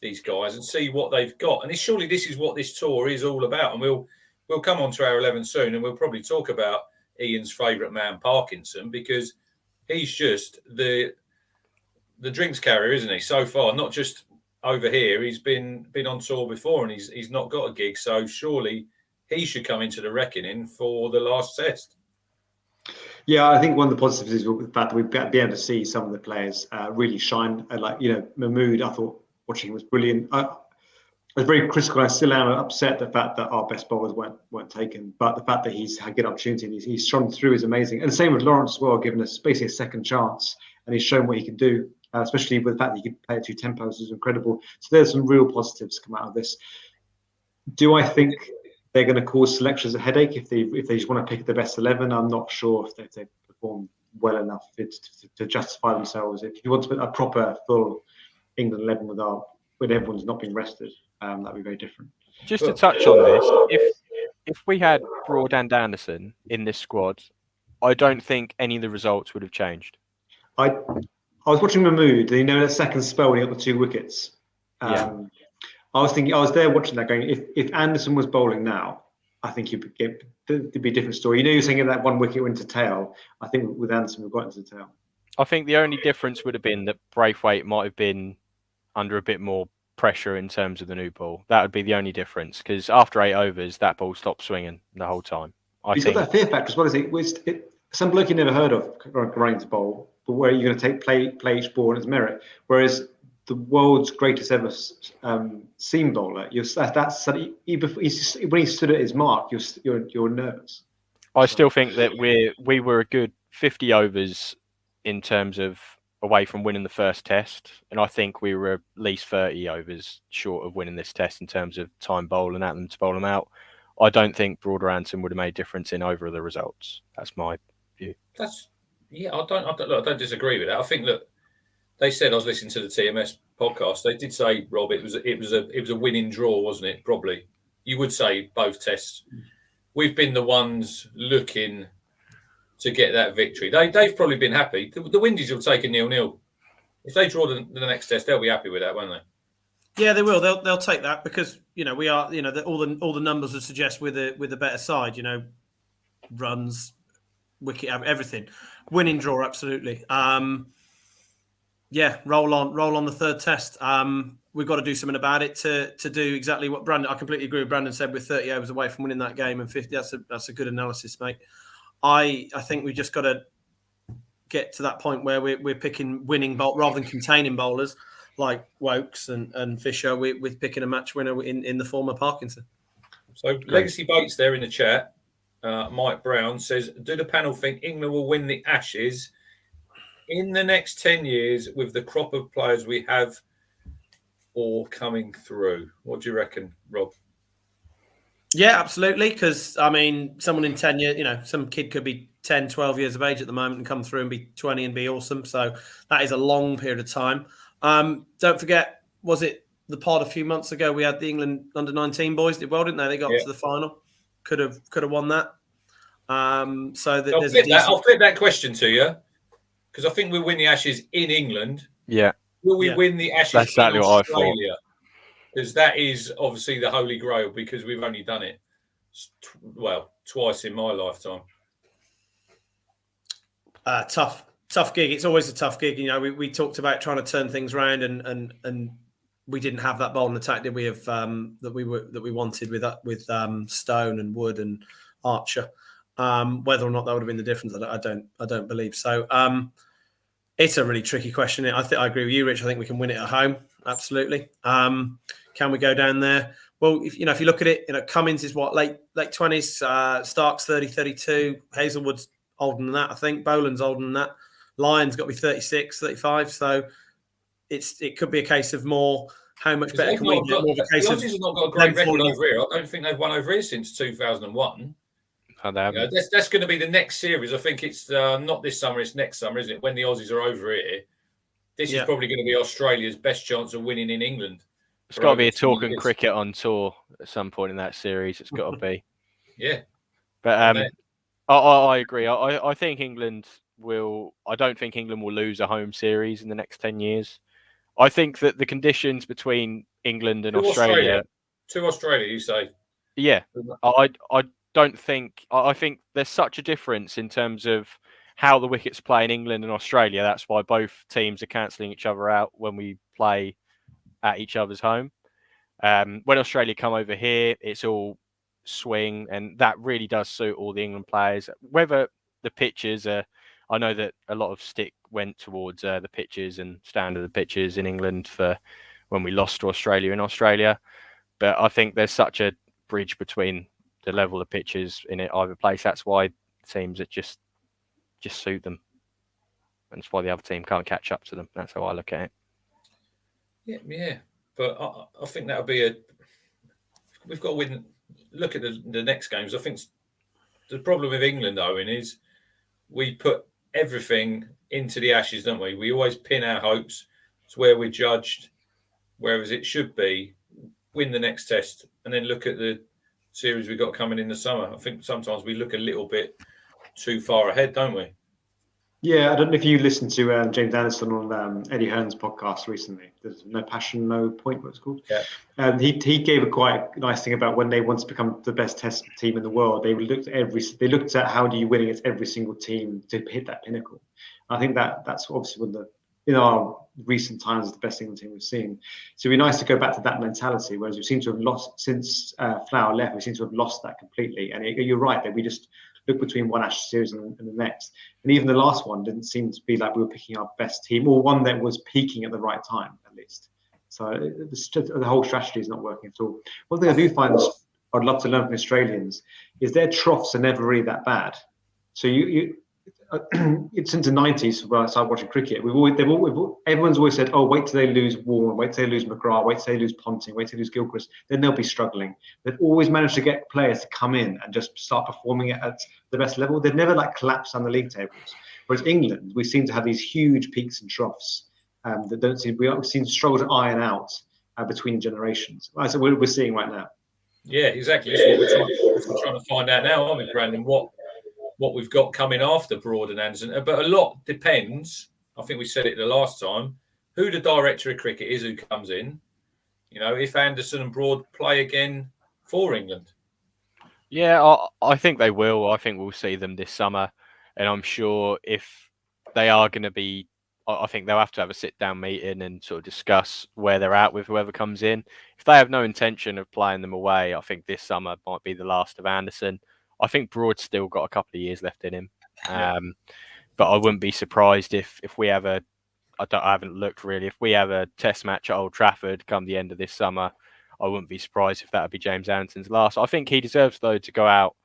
these guys and see what they've got. And surely this is what this tour is all about. And we'll come on to our 11 soon, and we'll probably talk about Ian's favourite man, Parkinson, because he's just the drinks carrier, isn't he? So far, not just over here. He's been on tour before, and he's not got a gig. So surely he should come into the reckoning for the last test. Yeah, I think one of the positives is the fact that we've been able to see some of the players really shine. Mahmood, I thought watching him was brilliant. I was very critical. I still am upset the fact that our best bowlers weren't taken, but the fact that he's had good opportunity, he's shone through is amazing. And the same with Lawrence as well, giving us basically a second chance, and he's shown what he can do. Especially with the fact that he could play at 2 tempos is incredible. So there's some real positives come out of this. Do I think they're going to cause selectors a headache if they just want to pick the best 11? I'm not sure if they perform well enough to justify themselves. If you want to put a proper full England 11 when everyone's not being rested, that'd be very different. Just to touch on this, if we had Broad and Anderson in this squad, I don't think any of the results would have changed. I was watching Mahmood, that second spell when he got the 2 wickets. I was there watching that going, if Anderson was bowling now, I think there'd be a different story. You're saying that 1 wicket went to tail. I think with Anderson, we've got into the tail. I think the only difference would have been that Braithwaite might have been under a bit more pressure in terms of the new ball. That would be the only difference, because after 8 overs, that ball stopped swinging the whole time. He's got that fear factor as well, is it? Some bloke you never heard of running to bowl, but where you're going to play each ball on its merit. Whereas the world's greatest ever seam bowler, when he stood at his mark, you're nervous. I still think that we were a good 50 overs in terms of away from winning the first test, and I think we were at least 30 overs short of winning this test in terms of time bowling at them to bowl them out. I don't think Broad or Anderson would have made a difference in over the results. That's my view. I don't disagree with that. I think that they said, I was listening to the TMS podcast, they did say, Rob, it was a winning draw, wasn't it? Probably. You would say both tests. We've been the ones looking to get that victory. They've probably been happy. The Windies will take a 0-0. If they draw the next test, they'll be happy with that, won't they? Yeah, they will. They'll take that because we are. All the numbers would suggest with a better side. Runs, wicket, everything, winning draw, absolutely. Roll on the third test. We've got to do something about it to do exactly what Brandon. I completely agree with Brandon said. We're 30 overs away from winning that game, and 50. That's a good analysis, mate. I think we just got to get to that point where we're picking winning bowl rather than containing bowlers like Woakes and Fisher. We're picking a match winner in the form of Parkinson. So Legacy Bates there in the chat. Mike Brown says, do the panel think England will win the Ashes in the next 10 years with the crop of players we have or coming through? What do you reckon, Rob? Yeah, absolutely. Because, someone in 10 years, some kid could be 10, 12 years of age at the moment and come through and be 20 and be awesome. So that is a long period of time. Don't forget, was it the pod a few months ago? We had the England under-19 boys did well, didn't they? They got to the final. Could have won that. I'll flip that question to you because I think we'll win the Ashes in England. Yeah. Will we win the Ashes That's exactly in what Australia? I thought. Because that is obviously the holy grail because we've only done it, twice in my lifetime. Tough gig. It's always a tough gig. We talked about trying to turn things around and we didn't have that bowling attack, did we? That we wanted with Stone and Wood and Archer. Whether or not that would have been the difference, I don't believe so. It's a really tricky question. I think I agree with you, Rich. I think we can win it at home. Absolutely. Can we go down there? Well, if you look at it, Cummins is late 20s. Stark's 30, 32. Hazelwood's older than that, I think. Boland's older than that. Lyon's got to be 36, 35. So it could be a case of more. How much better can we do? The Aussies have not got a great record over here. I don't think they've won over here since 2001. Oh, they haven't. That's going to be the next series. I think it's not this summer, it's next summer, isn't it? When the Aussies are over here. This is probably going to be Australia's best chance of winning in England. It's got to be a talking cricket on tour at some point in that series. It's got to be. Yeah. But I agree. I think England will. I don't think England will lose a home series in the next 10 years. I think that the conditions between England and Australia. To Australia, you say? Yeah, I don't think. I think there's such a difference in terms of how the wickets play in England and Australia. That's why both teams are cancelling each other out when we play at each other's home. When Australia come over here, it's all swing, and that really does suit all the England players. Whether the pitches are, I know that a lot of stick went towards the pitches and standard of pitches in England for when we lost to Australia in Australia, but I think there's such a bridge between the level of pitches in either place. That's why teams that just suit them, and that's why the other team can't catch up to them. That's how I look at it. Yeah. But I think that'll be we've got to win. Look at the next games. I think the problem with England, Owen, is we put everything into the Ashes, don't we? We always pin our hopes to where we're judged, whereas it should be win the next test and then look at the series we've got coming in the summer. I think sometimes we look a little bit too far ahead, don't we? Yeah, I don't know if you listened to James Anderson on Eddie Hearn's podcast recently. There's No Passion, No Point, what it's called. Yeah. He gave a quite nice thing about when they want to become the best Test team in the world. They looked at how do you win against every single team to hit that pinnacle. I think that's obviously one of in our recent times the best England team we've seen. So it'd be nice to go back to that mentality. Whereas we seem to have lost since Flower left. We seem to have lost that completely. And you're right that we just look between one Ashes series and the next. And even the last one didn't seem to be like we were picking our best team, or one that was peaking at the right time, at least. So the whole strategy is not working at all. One thing I do find I'd love to learn from Australians is their troughs are never really that bad. So it's since the 90s when I started watching cricket. Everyone's always said, "Oh, wait till they lose Warren, wait till they lose McGrath, wait till they lose Ponting, wait till they lose Gilchrist, then they'll be struggling." They've always managed to get players to come in and just start performing at the best level. They've never collapsed on the league tables. Whereas England, we seem to have these huge peaks and troughs that don't seem. We seem to struggle to iron out between generations. That's what we're seeing right now. Yeah, exactly. That's what we're trying to find out now, aren't we, Brandon? What we've got coming after Broad and Anderson. But a lot depends, I think we said it the last time, who the director of cricket is who comes in. If Anderson and Broad play again for England. Yeah, I think they will. I think we'll see them this summer. And I'm sure if they are going to be, I think they'll have to have a sit-down meeting and sort of discuss where they're at with whoever comes in. If they have no intention of playing them away, I think this summer might be the last of Anderson. I think Broad's still got a couple of years left in him. But I wouldn't be surprised if we have I haven't looked really. If we have a test match at Old Trafford come the end of this summer, I wouldn't be surprised if that would be James Anderson's last. I think he deserves, though, to go out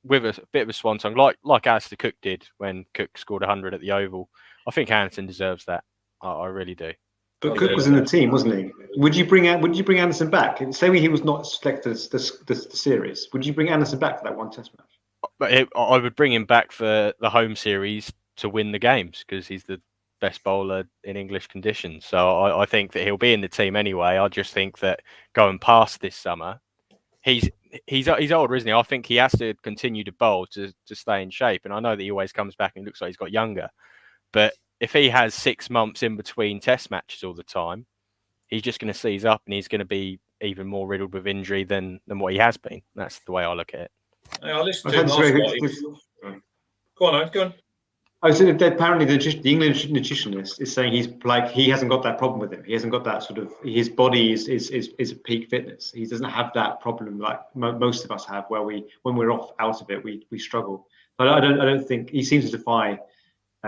with a bit of a swan song, like Alistair Cook did when Cook scored 100 at the Oval. I think Anderson deserves that. I really do. But Cook was in the team, wasn't he? Would you bring Anderson back? Say he was not selected the series. Would you bring Anderson back for that one test match? But I would bring him back for the home series to win the games because he's the best bowler in English conditions. So I think that he'll be in the team anyway. I just think that going past this summer, he's older, isn't he? I think he has to continue to bowl to stay in shape. And I know that he always comes back and looks like he's got younger. But if he has 6 months in between test matches all the time, he's just going to seize up and he's going to be even more riddled with injury than what he has been. That's the way I look at it. I listened to him last night. Go on. I said that apparently the English nutritionist is saying he hasn't got that problem with him. He hasn't got that sort of, his body is peak fitness. He doesn't have that problem like most of us have, where when we're out of it, we struggle. But I don't think he seems to defy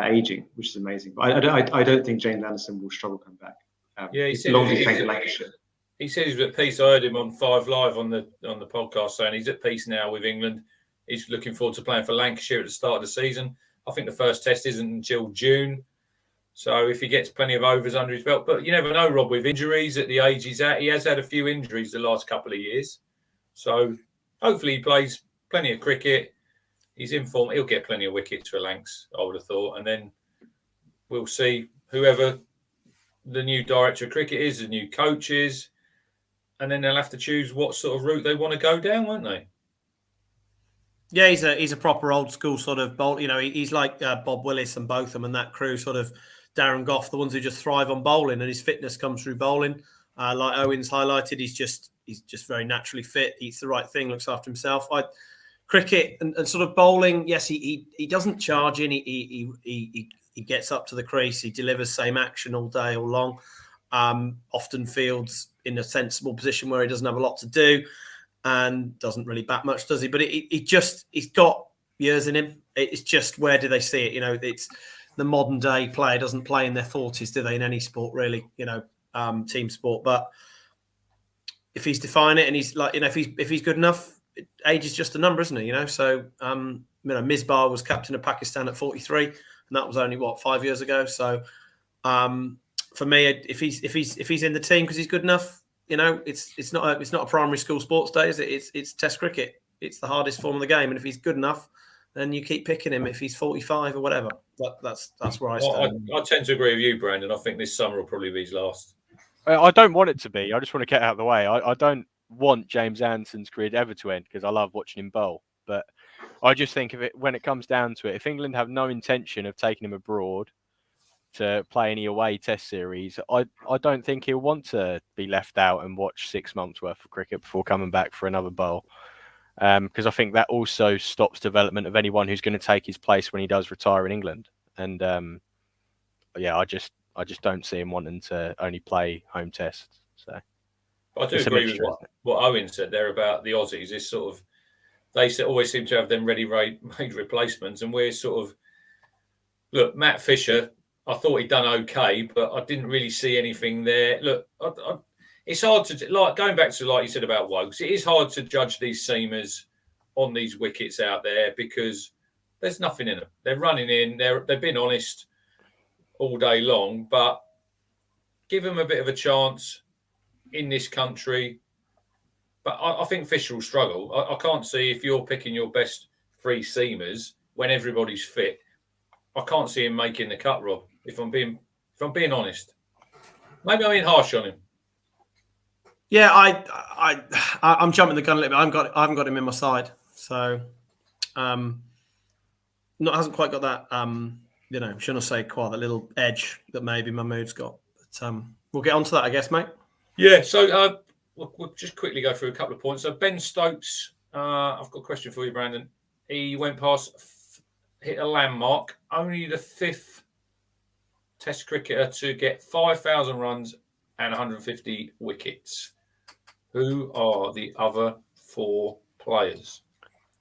aging, which is amazing. But I don't think James Anderson will struggle coming back. He said Lancashire. He said he's at peace. I heard him on 5 Live on the podcast saying he's at peace now with England. He's looking forward to playing for Lancashire at the start of the season. I think the first test isn't until June. So if he gets plenty of overs under his belt, but you never know, Rob, with injuries at the age he's at. He has had a few injuries the last couple of years. So hopefully he plays plenty of cricket. He's in form. He'll get plenty of wickets for Lancs, I would have thought. And then we'll see whoever the new director of cricket is, the new coach is. And then they'll have to choose what sort of route they want to go down, won't they? Yeah, he's a proper old school sort of bowl. You know, he's like Bob Willis and Botham and that crew, sort of Darren Goff, the ones who just thrive on bowling, and his fitness comes through bowling. Like Owen's highlighted, he's just very naturally fit, eats the right thing, looks after himself. Cricket and sort of bowling, yes, he doesn't charge in. He gets up to the crease. He delivers same action all day, all long. Often fields in a sensible position where he doesn't have a lot to do. And doesn't really bat much, does he? But he's got years in him. It's just, where do they see it? You know, it's the modern day player doesn't play in their 40s, do they? In any sport, really, you know, team sport. But if he's defining it, and he's like, you know, if he's good enough, age is just a number, isn't it? You know, so you know, Misbah was captain of Pakistan at 43, and that was only 5 years ago. So for me, if he's in the team because he's good enough. You know, it's not a primary school sports day, is it? It's Test cricket. It's the hardest form of the game, and if he's good enough, then you keep picking him. If he's 45 or whatever, that's where I stand. I tend to agree with you, Brandon. I think this summer will probably be his last. I don't want it to be. I just want to get out of the way. I don't want James Anderson's career ever to end because I love watching him bowl. But I just think when it comes down to it, if England have no intention of taking him abroad to play any away Test series, I don't think he'll want to be left out and watch 6 months worth of cricket before coming back for another bowl. Because I think that also stops development of anyone who's going to take his place when he does retire in England. And I just don't see him wanting to only play home Tests. So I do agree with what Owen said there about the Aussies. It's sort of, they always seem to have them ready-made replacements, and we're sort of, look, Matt Fisher, I thought he'd done okay, but I didn't really see anything there. Look, it's hard to, like, going back to, like you said about Woakes, it is hard to judge these seamers on these wickets out there because there's nothing in them. They're running in, they've been honest all day long, but give them a bit of a chance in this country. But I think Fisher will struggle. I can't see, if you're picking your best 3 seamers when everybody's fit, I can't see him making the cut, Rob. If I'm being honest, maybe I'm being harsh on him. Yeah, I'm jumping the gun a little bit. I haven't got him in my side, so hasn't quite got that you know, shouldn't I say, quite that little edge that maybe Mahmood's got. But we'll get on to that, I guess, mate. Yeah. So we'll just quickly go through a couple of points. So Ben Stokes, I've got a question for you, Brandon. He went past, hit a landmark. Only the 5th Test cricketer to get 5,000 runs and 150 wickets. Who are the other 4 players?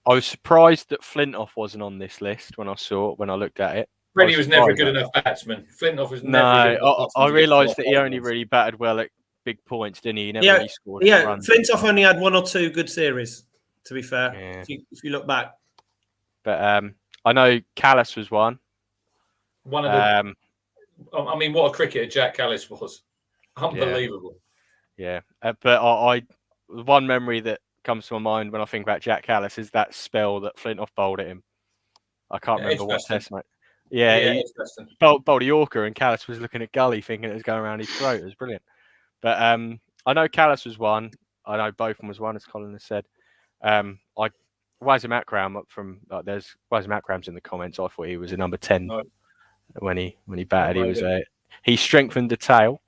I was surprised that Flintoff wasn't on this list when I looked at it. Freddie was never a good enough batsman. Flintoff was never. No, I realised that he only really batted well at big points, didn't he? He never really scored. Yeah, runs. Flintoff only had 1 or 2 good series, to be fair. Yeah. If you look back. But I know Callis was one. One of the. I mean, what a cricketer Jack Callis was! Unbelievable. Yeah, but one memory that comes to my mind when I think about Jack Callis is that spell that Flintoff bowled at him. I can't remember what Test, mate. Yeah, he bowled a Yorker, and Callis was looking at Gully, thinking it was going around his throat. It was brilliant. But I know Callis was one. I know Botham was one, as Colin has said. Wazim Akram there's Wazim Akram's in the comments. I thought he was a number 10 when he batted. He strengthened the tail.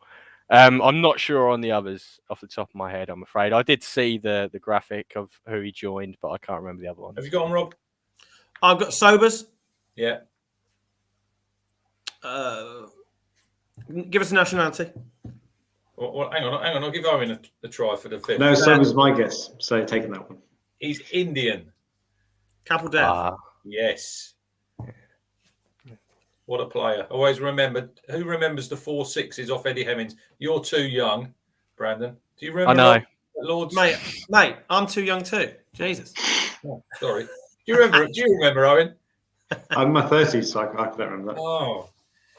I'm not sure on the others off the top of my head, I'm afraid. I did see the graphic of who he joined, but I can't remember the other one. Have you got them, Rob? I've got Sobers. Yeah. Give us a nationality. Well, hang on. I'll give Owen a try for the 5th. No, Sobers my guess. So taking that one. He's Indian. Kapil Dev. Yes. What a player. Always remember. Who remembers the 4 6s off Eddie Hemmings? You're too young, Brandon. Do you remember? I know. Lord's... Mate, I'm too young too. Jesus. Oh, sorry. Do you remember, Owen? I'm in my 30s, so I don't remember that. Oh.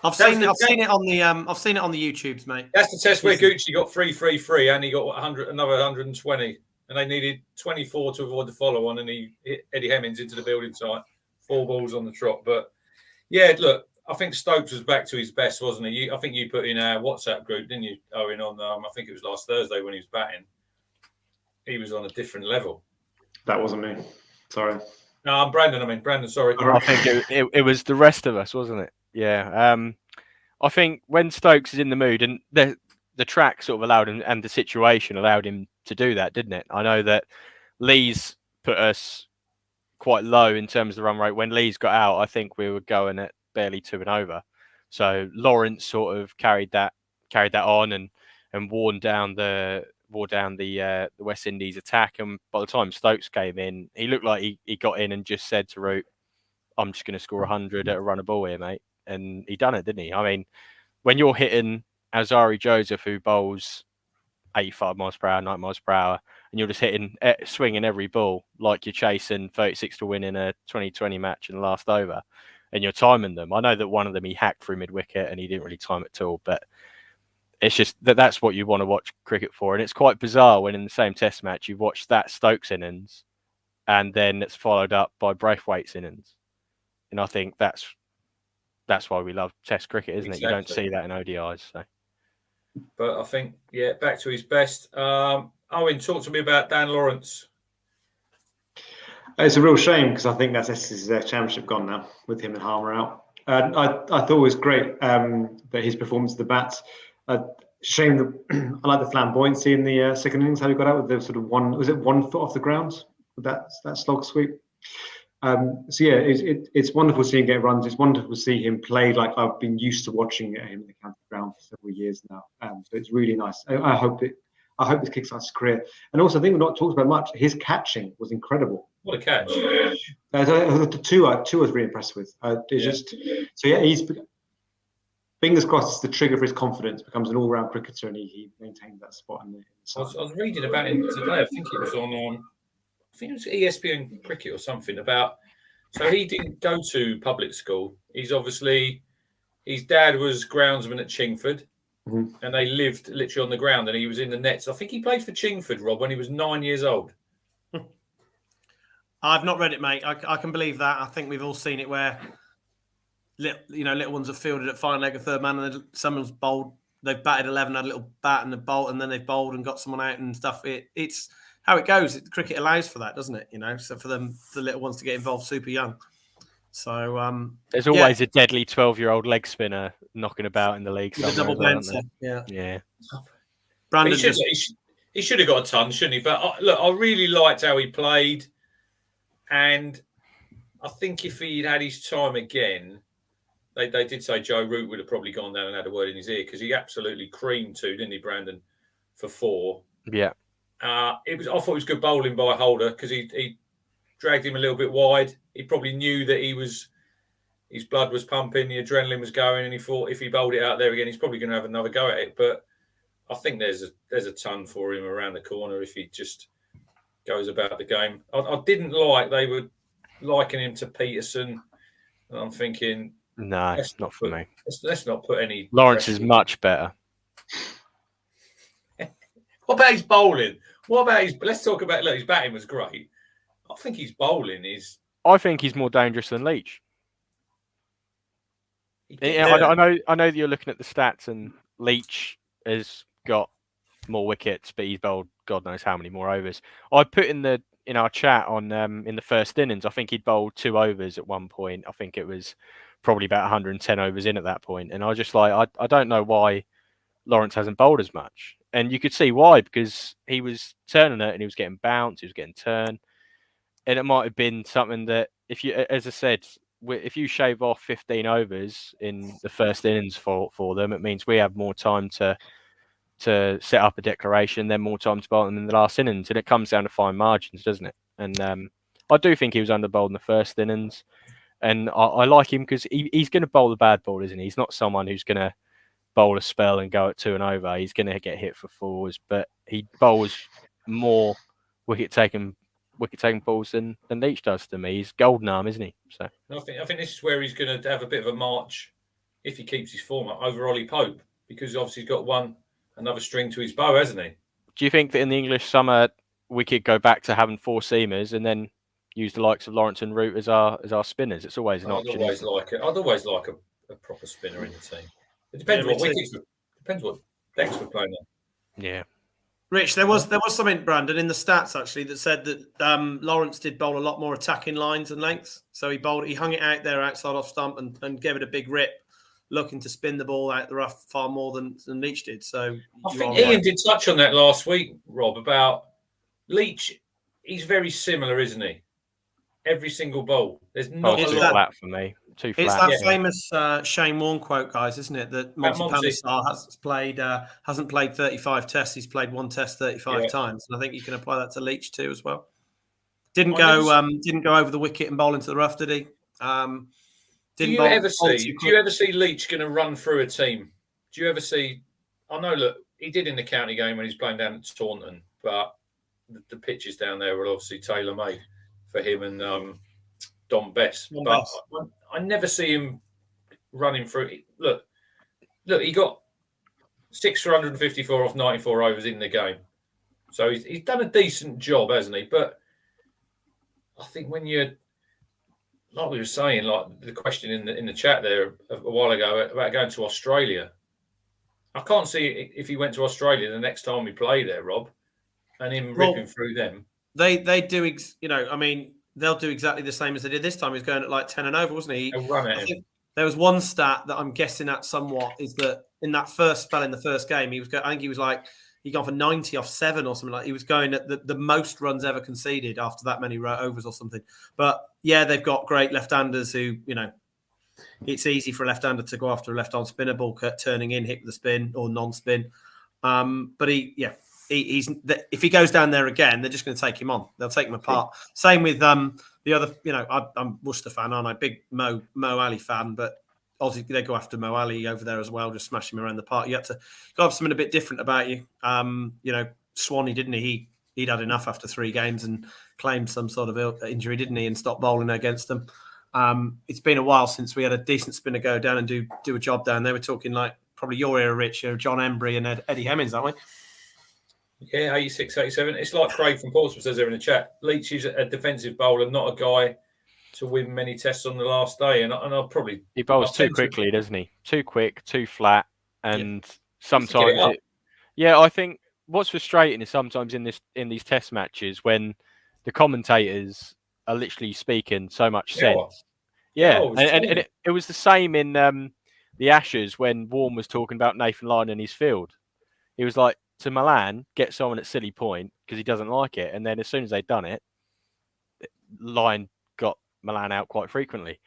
I've seen it on the YouTubes, mate. That's the test where Gucci got 333 and he got another 120. And they needed 24 to avoid the follow-on, and he hit Eddie Hemmings into the building site. 4 balls on the trot. But, yeah, look, I think Stokes was back to his best, wasn't he? I think you put in our WhatsApp group, didn't you, Owen, on I think it was last Thursday when he was batting. He was on a different level. That wasn't me. Sorry. No, I'm Brandon. Brandon. Sorry. I think it was the rest of us, wasn't it? Yeah. I think when Stokes is in the mood, and the track sort of allowed him, and the situation allowed him to do that, didn't it? I know that Lee's put us quite low in terms of the run rate. When Lee's got out, I think we were going at barely 2 and over. So Lawrence sort of carried that on and wore down the West Indies attack. And by the time Stokes came in, he looked like he got in and just said to Root, "I'm just going to score 100 at a run of ball here, mate." And he done it, didn't he? I mean, when you're hitting Azari Joseph, who bowls 85 miles per hour, 90 miles per hour, and you're just swinging every ball like you're chasing 36 to win in a 2020 match in the last over, and you're timing them. I know that one of them he hacked through mid-wicket and he didn't really time it at all, but it's just that's what you want to watch cricket for. And it's quite bizarre when in the same test match you've watched that Stokes innings and then it's followed up by Braithwaite's innings. And I think that's why we love test cricket, isn't it? You don't see that in ODIs. So. But I think, back to his best. Owen, talk to me about Dan Lawrence. It's a real shame because I think that's his championship gone now with him and Harmer out. I thought it was great that his performance at the bats. Shame that I like the flamboyancy in the second innings. How he got out with the sort of 1 foot off the ground with that slog sweep. It's wonderful seeing him get runs. It's wonderful to see him play like I've been used to watching him in the county ground for several years now. So it's really nice. I hope this kickstarts his career. And also, I think we're not talked about much. His catching was incredible. What a catch! The two I was really impressed with. He's fingers crossed. It's the trigger for his confidence. Becomes an all-round cricketer, and he maintained that spot in the side. I was reading about him today. I think it was on. I think it was ESPN Cricket or something about. So he didn't go to public school. He's obviously his dad was groundsman at Chingford, and they lived literally on the ground. And he was in the nets. I think he played for Chingford, Rob, when he was 9 years old. I've not read it, mate. I can believe that. I think we've all seen it where little ones have fielded at final leg of third man, and someone's bowled. They've batted 11, had a little bat and a bolt, and then they've bowled and got someone out and stuff. It's how it goes. Cricket allows for that, doesn't it? So for the little ones to get involved super young. So there's always a deadly 12-year-old leg spinner knocking about in the league. With a double bouncer. Yeah. Brandon he should have got a ton, shouldn't he? But I really liked how he played, and I think if he'd had his time again, they did say Joe Root would have probably gone down and had a word in his ear because he absolutely creamed too, didn't he, Brandon, for 4. Yeah. I thought it was good bowling by Holder because he dragged him a little bit wide. He probably knew that his blood was pumping, the adrenaline was going, and he thought if he bowled it out there again, he's probably going to have another go at it. But I think there's a ton for him around the corner if he just goes about the game. I didn't like they were likening him to Peterson, and I'm thinking, no, it's not for me. Let's not put any. Lawrence is much better. What about his bowling? Let's talk about. Look, his batting was great. I think his bowling is. I think he's more dangerous than Leach. I know that you're looking at the stats, and Leach has got more wickets, but he's bowled God knows how many more overs. I put in our chat on in the first innings. I think he'd bowled 2 overs at one point. I think it was probably about 110 overs in at that point, and I was just like, I don't know why Lawrence hasn't bowled as much. And you could see why, because he was turning it and he was getting bounced, he was getting turned. And it might have been something that, as I said, if you shave off 15 overs in the first innings for them, it means we have more time to set up a declaration, then more time to bowl them in the last innings. And it comes down to fine margins, doesn't it? And I do think he was underbowled in the first innings. And I like him because he's going to bowl the bad ball, isn't he? He's not someone who's going to bowl a spell and go at 2 and over. He's going to get hit for 4s, but he bowls more wicket taking balls than Leach does to me. He's golden arm, isn't he? So I think this is where he's going to have a bit of a march if he keeps his form up over Ollie Pope, because obviously he's got another string to his bow, hasn't he? Do you think that in the English summer we could go back to having 4 seamers and then use the likes of Lawrence and Root as our spinners? It's always an option. I'd always like a proper spinner in the team. It depends what wickets. Depends what decks we're playing on. Yeah. Rich, there was something, Brandon, in the stats actually that said that Lawrence did bowl a lot more attacking lines and lengths. So he hung it out there outside off stump and gave it a big rip, looking to spin the ball out the rough far more than Leach did. So I think Ian did touch on that last week, Rob, about Leach. He's very similar, isn't he? Every single bowl. There's not too flat for me. Too flat. It's that famous Shane Warne quote, guys, isn't it? That Monty Panesar hasn't played 35 tests. He's played one test 35 times, and I think you can apply that to Leach too as well. Didn't go over the wicket and bowl into the rough, did he? Do you ever see Leach going to run through a team? Do you ever see? I know. Look, he did in the county game when he's playing down at Taunton, but the pitches down there were obviously tailor made for him and Don Best. I never see him running through. Look, he got 6 for 154 off 94 overs in the game. So he's done a decent job, hasn't he? But I think when you're, like we were saying, like the question in the chat there a while ago about going to Australia, I can't see if he went to Australia the next time we play there, Rob, and him ripping through them. They do, I mean, they'll do exactly the same as they did this time. He was going at like 10 and over, wasn't he? They'll run at him. I think there was one stat that I'm guessing at somewhat is that in that first spell in the first game, he gone for 90 off 7 or something like. He was going at the most runs ever conceded after that many overs or something. But yeah, they've got great left-handers who, it's easy for a left-hander to go after a left-arm spinner, ball turning in, hit with the spin or non-spin. But he's if he goes down there again, they're just going to take him on. They'll take him apart. Same with the other. I'm Worcester fan, aren't I? Big Mo Ali fan, but obviously they go after Mo Ali over there as well, just smash him around the park. You have to have something a bit different about you. Swanee, didn't he? He'd had enough after 3 games and claimed some sort of injury, didn't he? And stopped bowling against them. It's been a while since we had a decent spinner go down and do a job down there. We're talking like probably your era, Rich, John Embry and Eddie Hemmings, aren't we? Yeah, 86, 87. It's like Craig from Portsmouth says there in the chat. Leach is a defensive bowler, not a guy to win many tests on the last day. And I'll probably... He bowls too quickly, doesn't he? Too quick, too flat. And sometimes... I think what's frustrating is sometimes in these test matches when the commentators are literally speaking so much sense. And it was the same in the Ashes when Warne was talking about Nathan Lyon and his field. He was like, to Milan, get someone at silly point because he doesn't like it. And then as soon as they'd done it, Lyon got Milan out quite frequently.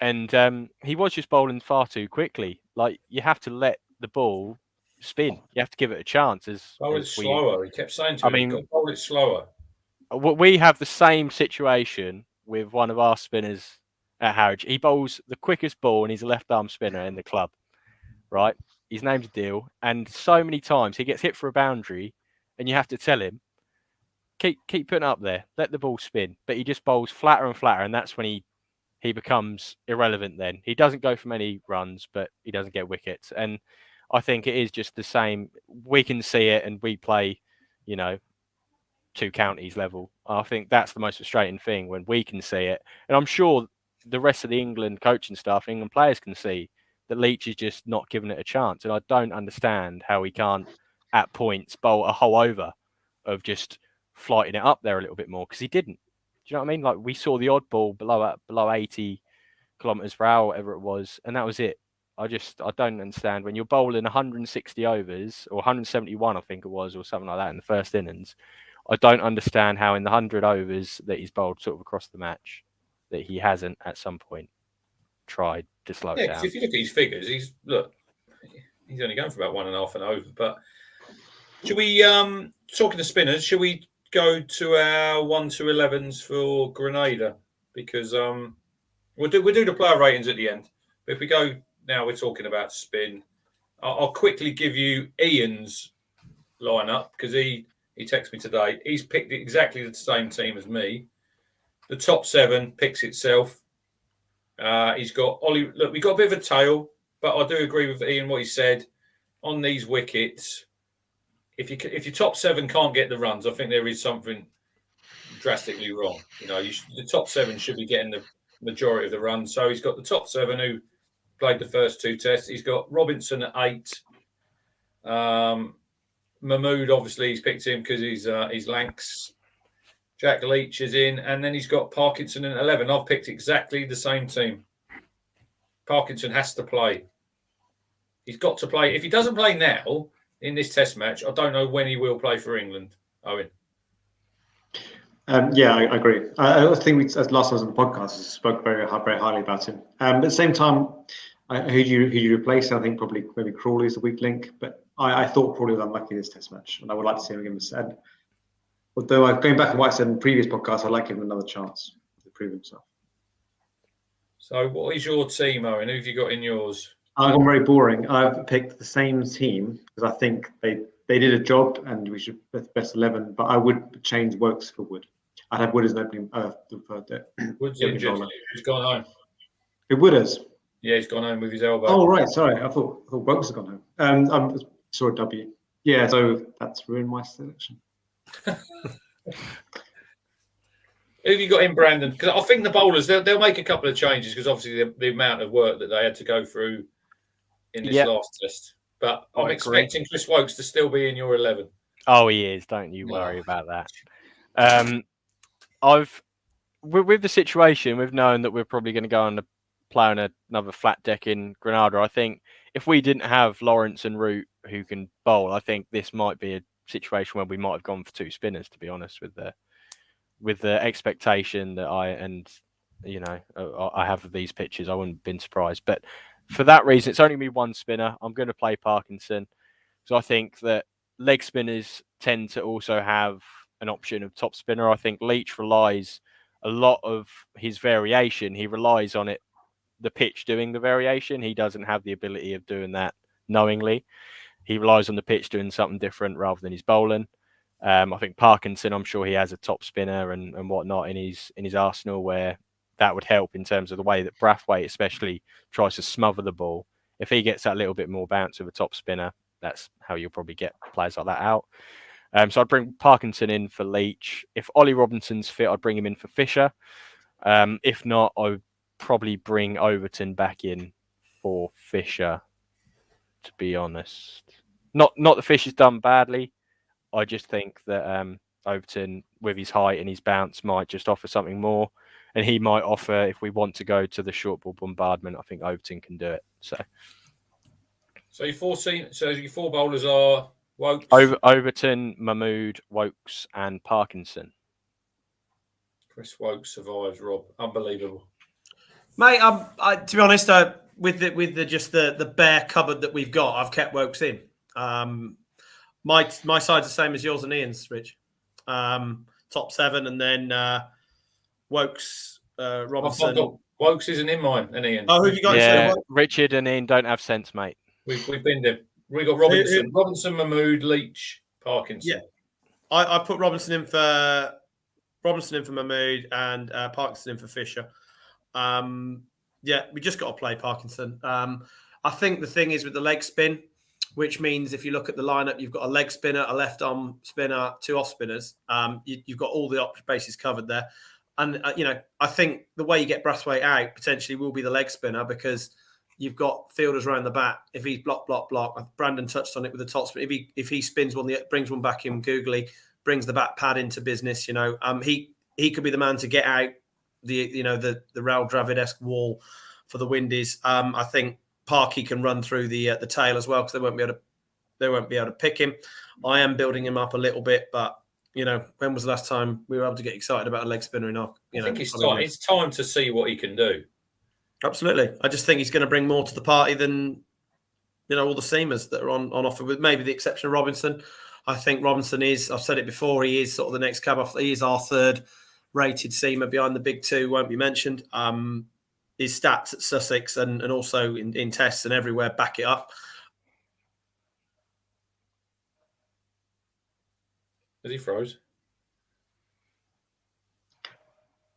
And he was just bowling far too quickly. Like, you have to let the ball spin. You have to give it a chance. Bowl it slower. He kept saying to him, bowl it slower. We have the same situation with one of our spinners at Harwich. He bowls the quickest ball and he's a left-arm spinner in the club, right? His name's Deal, and so many times he gets hit for a boundary, and you have to tell him, keep putting up there, let the ball spin. But he just bowls flatter and flatter, and that's when he becomes irrelevant. Then he doesn't go for many runs, but he doesn't get wickets. And I think it is just the same. We can see it, and we play, 2 counties level. I think that's the most frustrating thing when we can see it, and I'm sure the rest of the England coaching staff, England players can see that Leach is just not giving it a chance. And I don't understand how he can't, at points, bowl a whole over of just flighting it up there a little bit more, because he didn't. Do you know what I mean? Like, we saw the odd ball below 80 kilometres per hour, whatever it was, and that was it. I don't understand. When you're bowling 160 overs, or 171, I think it was, or something like that in the first innings, I don't understand how in the 100 overs that he's bowled sort of across the match, that he hasn't at some point tried to slow it down. If you look at his figures, he's only going for about 1.5 and over. But should we, talking to spinners, should we go to our 1 to 11s for Grenada? Because we'll do the player ratings at the end. But if we go now, we're talking about spin. I'll quickly give you Ian's lineup because he texted me today. He's picked exactly the same team as me. The top 7 picks itself. He's got Ollie. Look, we got a bit of a tail, but I do agree with Ian what he said on these wickets. If your top 7 can't get the runs, I think there is something drastically wrong. The top 7 should be getting the majority of the runs. So he's got the top 7 who played the first 2 tests. He's got Robinson at 8, Mahmood, obviously, he's picked him because he's Lanks. Jack Leach is in, and then he's got Parkinson in 11. I've picked exactly the same team. Parkinson has to play. He's got to play. If he doesn't play now in this Test match, I don't know when he will play for England. Owen. Yeah, I agree. I think as last time on the podcast, spoke very highly about him. But at the same time, who do you replace? I think probably maybe Crawley is the weak link, but I thought Crawley was unlucky this Test match, and I would like to see him again. And although going back to what I said in previous podcasts, I'd like him another chance to prove himself. So, what is your team, Owen? Who have you got in yours? I'm very boring. I've picked the same team because I think they did a job, and we should best 11. But I would change Woakes for Wood. I'd have Wood as an opening. Wood's injured. He's gone home. Who Wood is? Yeah, he's gone home with his elbow. Oh right, sorry. I thought Woakes had gone home. I saw a W. Yeah, so that's ruined my selection. Who have you got in, Brandon? Because I think the bowlers they'll make a couple of changes because obviously the amount of work that they had to go through in this last test. But I'm expecting Chris Woakes to still be in your 11. Oh, he is. Don't you worry about that. With the situation, we've known that we're probably going to go on play on another flat deck in Grenada. I think if we didn't have Lawrence and Root who can bowl, I think this might be a situation where we might have gone for two spinners. To be honest, with the expectation that I have of these pitches, I wouldn't have been surprised. But for that reason, it's only me one spinner. I'm going to play Parkinson. So I think that leg spinners tend to also have an option of top spinner. I think Leach relies a lot of his variation. He relies on it, the pitch doing the variation. He doesn't have the ability of doing that knowingly. He relies on the pitch doing something different rather than his bowling. I think Parkinson, I'm sure he has a top spinner and whatnot in his arsenal where that would help in terms of the way that Brathwaite especially tries to smother the ball. If he gets that little bit more bounce with a top spinner, that's how you'll probably get players like that out. So I'd bring Parkinson in for Leach. If Ollie Robinson's fit, I'd bring him in for Fisher. If not, I would probably bring Overton back in for Fisher, to be honest. Not that Fisher's done badly. I just think that Overton, with his height and his bounce, might just offer something more. And he might offer, if we want to go to the short ball bombardment, I think Overton can do it. So your four bowlers are Woakes, Overton, Mahmood, Woakes, and Parkinson. Chris Woakes survives, Rob. Unbelievable, mate. To be honest, with the bare cupboard that we've got, I've kept Woakes in. My side's the same as yours and Ian's, Rich. Top 7, and then Woakes, Robinson. Woakes isn't in mine, and Ian. Oh, who have you got? Yeah, Richard and Ian don't have sense, mate. We've binned him. We got Robinson, Mahmood, Leach, Parkinson. Yeah, I put Robinson in for Mahmood and Parkinson in for Fisher. We just got to play Parkinson. I think the thing is with the leg spin, which means if you look at the lineup, you've got a leg spinner, a left arm spinner, 2 off spinners. You've got all the bases covered there. And, I think the way you get Brathwaite out potentially will be the leg spinner because you've got fielders around the bat. If he's block, Brandon touched on it with the top spin. If he spins one, brings one back in googly, brings the bat pad into business, he could be the man to get out the Raul Dravid-esque wall for the Windies. I think Parky can run through the tail as well because they won't be able to pick him. I am building him up a little bit, but when was the last time we were able to get excited about a leg spinner enough? I think it's time to see what he can do. Absolutely. I just think he's going to bring more to the party than all the seamers that are on offer, with maybe the exception of Robinson. I think Robinson is, I've said it before, he is sort of the next cab off. He is our 3rd rated seamer behind the big 2, won't be mentioned. His stats at Sussex and also in tests and everywhere back it up. Has he froze?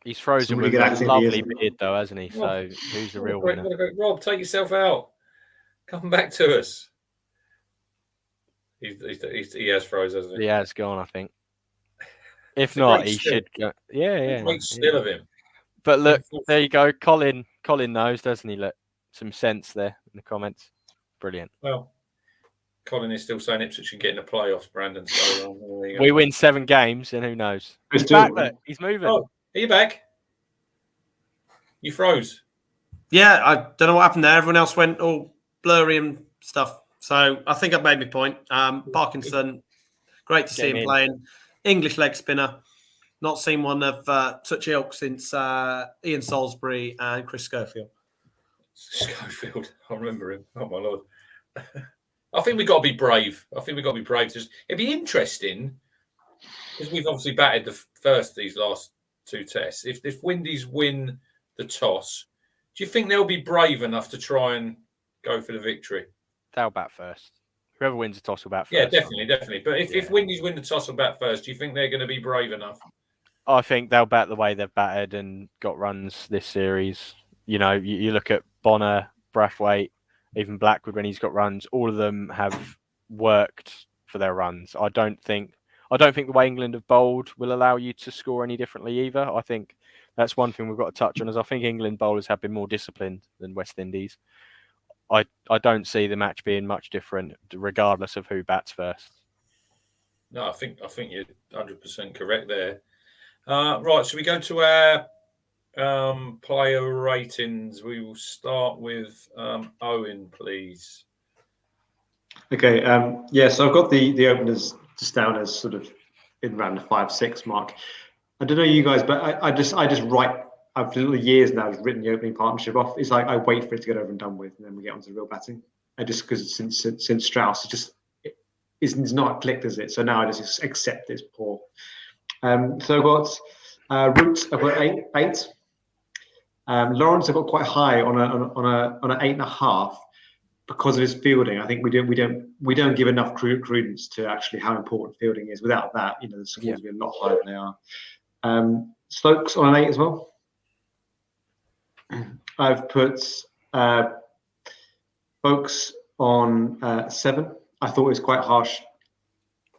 He's frozen with a lovely beard, though, hasn't he? So who's the real winner? Rob, take yourself out. Come back to us. He has froze, hasn't he? He has gone, I think. If not, he should go. Yeah. Great still of him. But look, there you go. Colin knows, doesn't he? Look, some sense there in the comments. Brilliant. Well, Colin is still saying Ipswich can get in the playoffs, Brandon. So we win 7 games, and who knows? He's Still, back. Look, he's moving. Oh, are you back? You froze. Yeah, I don't know what happened there. Everyone else went all blurry and stuff. So I think I've made my point. Parkinson, great to see him playing. English leg spinner. Not seen one of such ilk since Ian Salisbury and Chris Schofield. Schofield, I remember him. Oh my lord! I think we've got to be brave. It'd be interesting because we've obviously batted these last 2 tests. If Windies win the toss, do you think they'll be brave enough to try and go for the victory? They'll bat first. Whoever wins the toss will bat first. Yeah, definitely. But if Windies win the toss and bat first, do you think they're going to be brave enough? I think they'll bat the way they've batted and got runs this series. You know, you look at Bonner, Brathwaite, even Blackwood when he's got runs. All of them have worked for their runs. I don't think the way England have bowled will allow you to score any differently either. I think that's one thing we've got to touch on. Is I think England bowlers have been more disciplined than West Indies. I don't see the match being much different, regardless of who bats first. No, I think you're 100% correct there. Right, so we go to our player ratings. We will start with Owen, please. Okay. So I've got the openers just down as sort of in around the 5-6 mark. I don't know you guys, but I just write. I've for years now written the opening partnership off. It's like I wait for it to get over and done with, and then we get onto the real batting. I just because since Strauss, it's not clicked, is it? So now I just accept it's poor. So I've got Root. I've got 8. Lawrence I've got quite high on an 8.5 because of his fielding. I think we don't give enough credence to actually how important fielding is. Without that, the scores would be a lot higher than they are. Stokes on an 8 as well. I've put Woakes on 7. I thought it was quite harsh.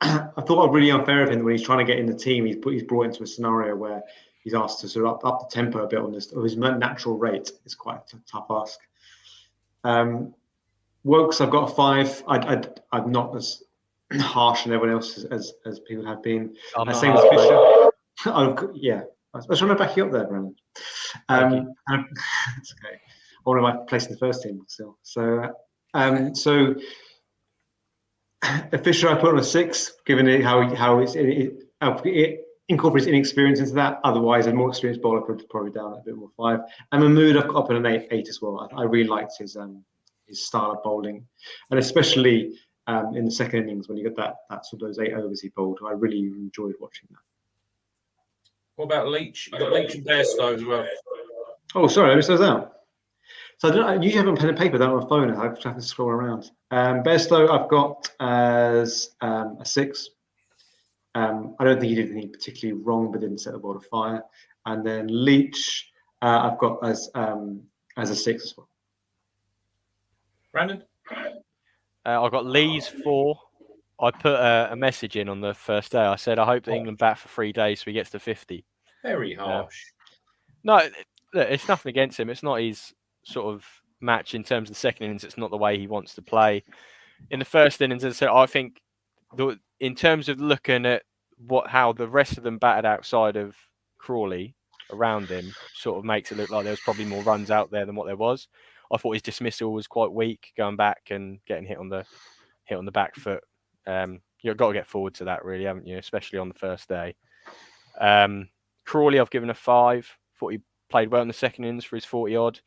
I thought it was really unfair of him when he's trying to get in the team. He's brought into a scenario where he's asked to sort of up the tempo a bit on his natural rate. It's quite a tough ask. Woakes, I've got a 5. I'm not as harsh on everyone else as people have been. Same as Fisher. I was trying to back you up there, Brandon. It's okay. Or am I placed in the first team still? So Fisher, I put on a 6, given how it incorporates inexperience into that. Otherwise, a more experienced bowler could probably down a bit more 5. And Mahmood, I've got up on an 8 as well. I really liked his style of bowling, and especially in the second innings when you get that sort of those 8 overs he bowled. I really enjoyed watching that. What about Leach? You've got Leach and Bairstow as well. Oh, sorry, I missed those out. So I usually have a pen and paper, that on my phone. I have to scroll around. Bairstow, I've got as a 6. I don't think he did anything particularly wrong, but didn't set the ball to fire. And then Leach, I've got as a 6 as well. Brandon? I got Lee's 4. I put a message in on the first day. I said, I hope that England bat for 3 days so he gets to 50. Very harsh. No, it's nothing against him. It's not his sort of match in terms of the second innings. It's not the way he wants to play. In the first innings, as I said, I think in terms of looking at how the rest of them batted outside of Crawley around him sort of makes it look like there was probably more runs out there than what there was. I thought his dismissal was quite weak, going back and getting hit on the back foot. You've got to get forward to that, really, haven't you? Especially on the first day. Crawley, I've given a 5. Thought he played well in the second innings for his 40 odd.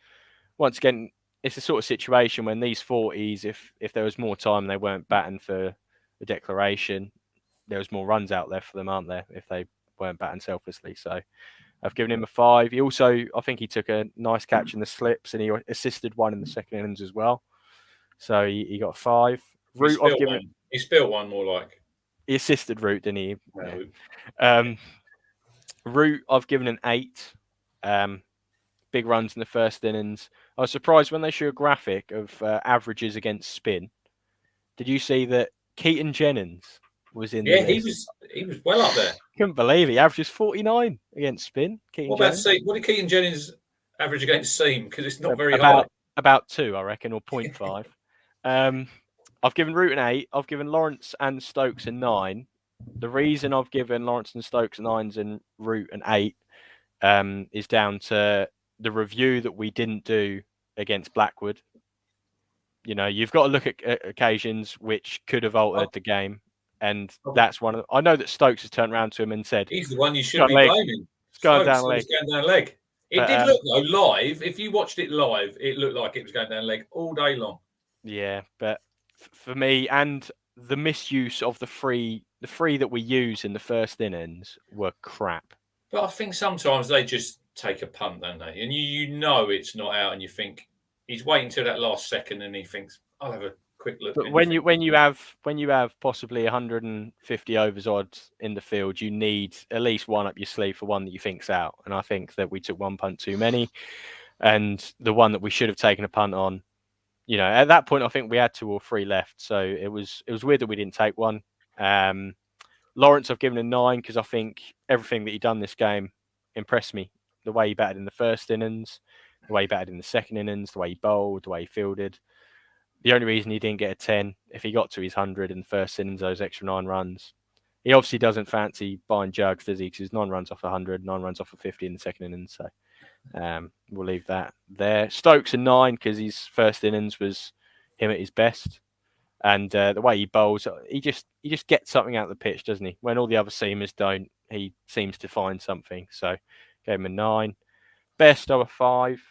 Once again, it's a sort of situation when these 40s, if there was more time, they weren't batting for the declaration. There was more runs out there for them, aren't there? If they weren't batting selflessly. So I've given him a 5. He also, I think he took a nice catch in the slips and he assisted one in the second innings as well. So he got a 5. Root, I've given. He spilled one more like. He assisted Root, didn't he? No. Yeah. Root, I've given an 8. Big runs in the first innings. I was surprised when they show a graphic of averages against spin. Did you see that Keaton Jennings was in? Yeah, he was well up there. Couldn't believe it. He averages 49 against spin. What about seam? What did Keaton Jennings average against seam? Because it's not very high. About 2, I reckon, or 0.5. I've given Root an 8. I've given Lawrence and Stokes a 9. The reason I've given Lawrence and Stokes 9s and Root an 8 is down to the review that we didn't do against Blackwood. You know, you've got to look at occasions which could have altered the game. And that's one of. I know that Stokes has turned around to him and said, he's the one you should be blaming. It's going down leg. It's going down leg. It did look though live. If you watched it live, it looked like it was going down leg all day long. Yeah, but for me, and the misuse of the free that we use in the first innings were crap. But I think sometimes they just take a punt, don't they? And you know it's not out, and you think he's waiting till that last second, and he thinks, "I'll have a quick look." But when you have possibly 150 overs odd in the field, you need at least one up your sleeve for one that you think's out. And I think that we took one punt too many, and the one that we should have taken a punt on. You know, at that point, I think we had 2 or 3 left, so it was weird that we didn't take one. Lawrence, I've given a 9 because I think everything that he done this game impressed me. The way he batted in the first innings, the way he batted in the second innings, the way he bowled, the way he fielded. The only reason he didn't get a 10, if he got to his 100 in the first innings, those extra 9 runs. He obviously doesn't fancy buying jugs, does he? Because 9 runs off 100, 9 runs off 50 in the second innings. So we'll leave that there. Stokes a 9 because his first innings was him at his best. And the way he bowls, he just gets something out of the pitch, doesn't he? When all the other seamers don't, he seems to find something. So gave him a 9. Best over 5.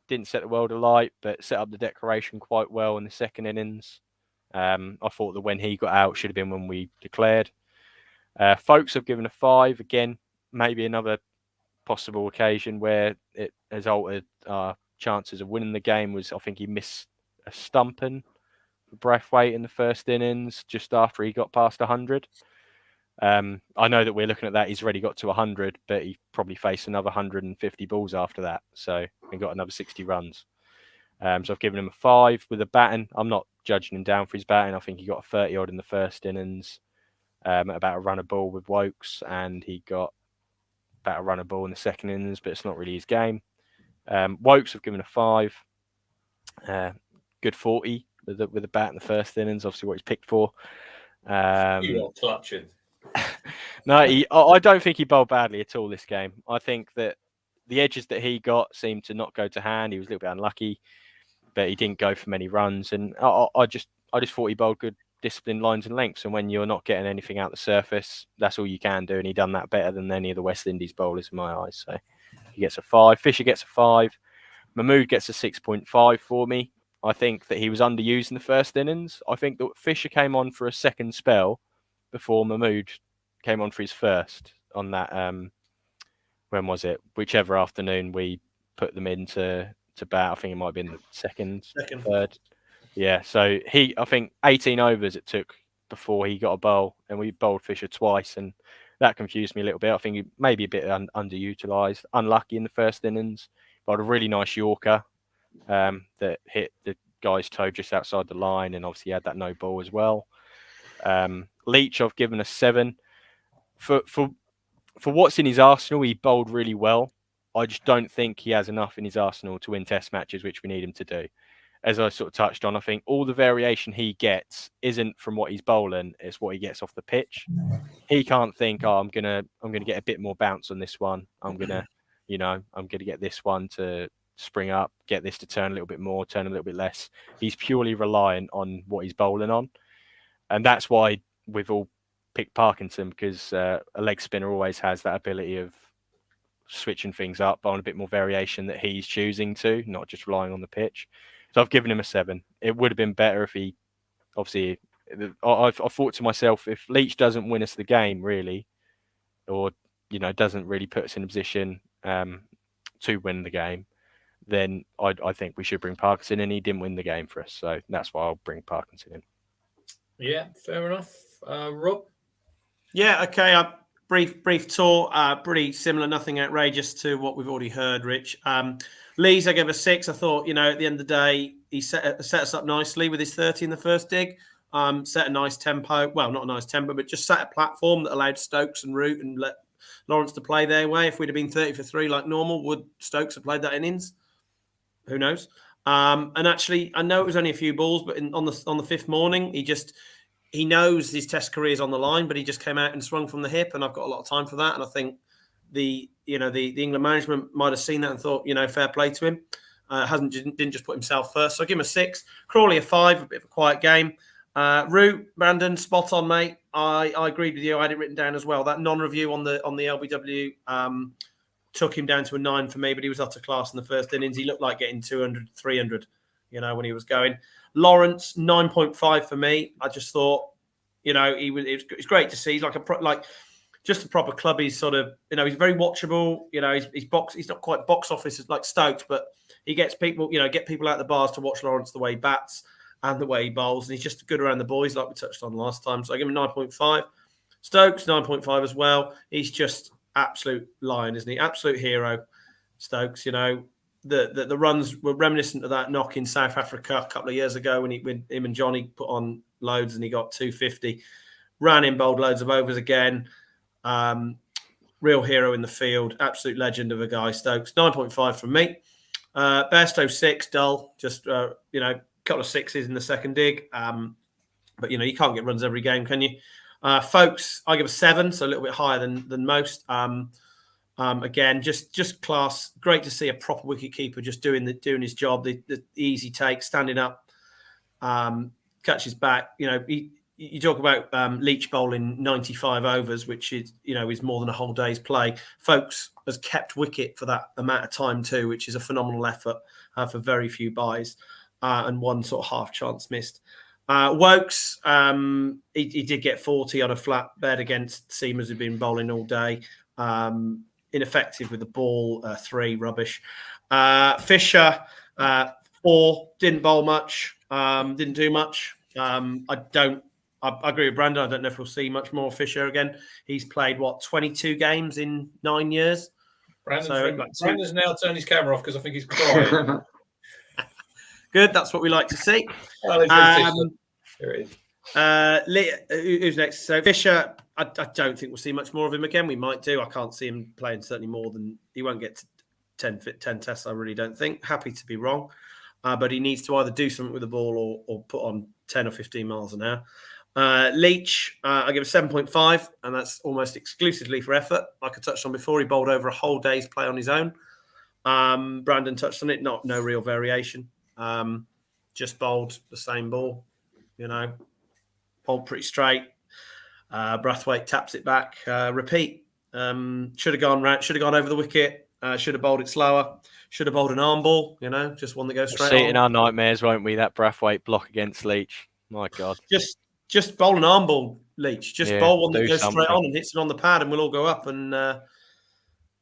Didn't set the world alight, but set up the declaration quite well in the second innings. I thought that when he got out should have been when we declared. Folks have given a 5. Again, maybe another possible occasion where it has altered our chances of winning the game was I think he missed a stumping for Braithwaite in the first innings just after he got past 100. I know that we're looking at that. He's already got to 100, but he probably faced another 150 balls after that. So he got another 60 runs. So I've given him a 5 with a batting. I'm not judging him down for his batting. I think he got a 30 odd in the first innings, about a run a ball with Woakes, and he got about a run a ball in the second innings, but it's not really his game. Woakes have given a 5. Good 40 with a bat in the first innings, obviously what he's picked for. You are clutching. No, I don't think he bowled badly at all this game. I think that the edges that he got seemed to not go to hand. He was a little bit unlucky, but he didn't go for many runs. And I just thought he bowled good disciplined lines and lengths. And when you're not getting anything out the surface, that's all you can do. And he done that better than any of the West Indies bowlers in my eyes. So he gets a 5. Fisher gets a 5. Mahmood gets a 6.5 for me. I think that he was underused in the first innings. I think that Fisher came on for a second spell before Mahmood came on for his first on that. When was it? Whichever afternoon we put them into bat. I think it might have been the second, third. Yeah. So I think 18 overs it took before he got a bowl, and we bowled Fisher twice, and that confused me a little bit. I think he maybe a bit underutilized, unlucky in the first innings, but a really nice Yorker that hit the guy's toe just outside the line, and obviously had that no ball as well. Leach, I've given a 7 for what's in his arsenal. He bowled really well. I just don't think he has enough in his arsenal to win Test matches, which we need him to do. As I sort of touched on, I think all the variation he gets isn't from what he's bowling; it's what he gets off the pitch. He can't think, "Oh, I'm gonna get a bit more bounce on this one. I'm gonna get this one to spring up, get this to turn a little bit more, turn a little bit less." He's purely reliant on what he's bowling on, and that's why we've all picked Parkinson, because a leg spinner always has that ability of switching things up on a bit more variation that he's choosing to, not just relying on the pitch. So I've given him a 7. It would have been better if he, obviously, I thought to myself, if Leach doesn't win us the game, really, or, doesn't really put us in a position to win the game, then I think we should bring Parkinson in. He didn't win the game for us. So that's why I'll bring Parkinson in. Yeah, fair enough. Rob? Yeah, okay. Brief tour, pretty similar, nothing outrageous to what we've already heard, Rich. Lees, I gave a 6. I thought, at the end of the day, he set us up nicely with his 30 in the first dig. Set a nice tempo. Well, not a nice tempo, but just set a platform that allowed Stokes and Root and let Lawrence to play their way. If we'd have been 30 for 3 like normal, would Stokes have played that innings? Who knows? And actually, I know it was only a few balls, but on the fifth morning, he knows his Test career is on the line, but he just came out and swung from the hip, and I've got a lot of time for that. And I think the England management might have seen that and thought, fair play to him. Didn't just put himself first. So I give him a 6. Crawley a 5, a bit of a quiet game. Root, Brandon, spot on, mate. I agreed with you. I had it written down as well. That non-review on the LBW took him down to a 9 for me, but he was utter class in the first innings. He looked like getting 200, 300, when he was going. Lawrence, 9.5 for me. I just thought, it's great to see. He's like just a proper club. He's sort of, he's very watchable. He's not quite box office like Stokes, but he gets people, get people out the bars to watch Lawrence the way he bats and the way he bowls. And he's just good around the boys, like we touched on last time. So I give him 9.5. Stokes, 9.5 as well. He's just absolute lion, isn't he? Absolute hero, Stokes. The runs were reminiscent of that knock in South Africa a couple of years ago when him and Johnny put on loads and he got 250. Ran in, bowled loads of overs again. Real hero in the field. Absolute legend of a guy, Stokes. 9.5 from me. Bairstow 6, dull. Just, couple of 6s in the second dig. But, you can't get runs every game, can you? Folks, I give a 7, so a little bit higher than most. Again, just class. Great to see a proper wicketkeeper just doing his job. The easy take, standing up, catches back. You talk about Leach bowling 95 overs, which is more than a whole day's play. Folks has kept wicket for that amount of time too, which is a phenomenal effort for very few byes and one sort of half chance missed. Woakes, he did get 40 on a flat bed against seamers who've been bowling all day. Ineffective with the ball, 3, rubbish. Fisher, 4, didn't bowl much, didn't do much. I agree with Brandon. I don't know if we'll see much more Fisher again. He's played, 22 games in 9 years? Brandon's now turned his camera off because I think he's crying. Good, that's what we like to see. Here it is. Who's next? So Fisher, I don't think we'll see much more of him again. We might do. I can't see him playing certainly more than... He won't get to 10 tests, I really don't think. Happy to be wrong. But he needs to either do something with the ball or put on 10 or 15 miles an hour. Leach, I give a 7.5, and that's almost exclusively for effort. Like I touched on before, he bowled over a whole day's play on his own. Brandon touched on it, no real variation. Just bowled the same ball, bowled pretty straight. Brathwaite taps it back, repeat. Should have gone over the wicket. Should have bowled it slower. Should have bowled an arm ball, just one that goes straight on. See it in our nightmares, won't we? That Brathwaite block against Leach. My God. Just bowl an arm ball, Leach. Just bowl one that goes something. straight on and hits it on the pad, and we'll all go up. And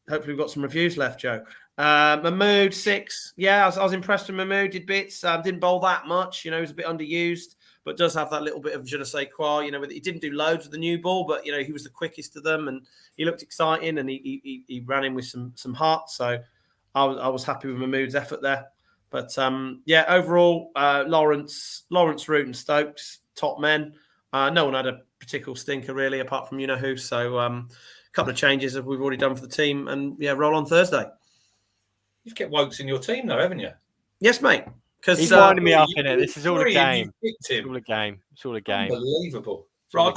hopefully we've got some reviews left, Joe. Mahmood, 6. Yeah, I was impressed with Mahmood. Did bits. Didn't bowl that much. He was a bit underused, but does have that little bit of je ne sais quoi. He didn't do loads with the new ball, but he was the quickest of them, and he looked exciting, and he ran in with some heart. So I was happy with Mahmood's effort there. But overall, Lawrence, Root, and Stokes, top men. No one had a particular stinker really, apart from who. So a couple of changes that we've already done for the team, and roll on Thursday. You've kept Woakes in your team though, haven't you? Yes, mate. Because he's winding me up in it. This is all a game. It's all a game. It's all a game. Unbelievable. Right,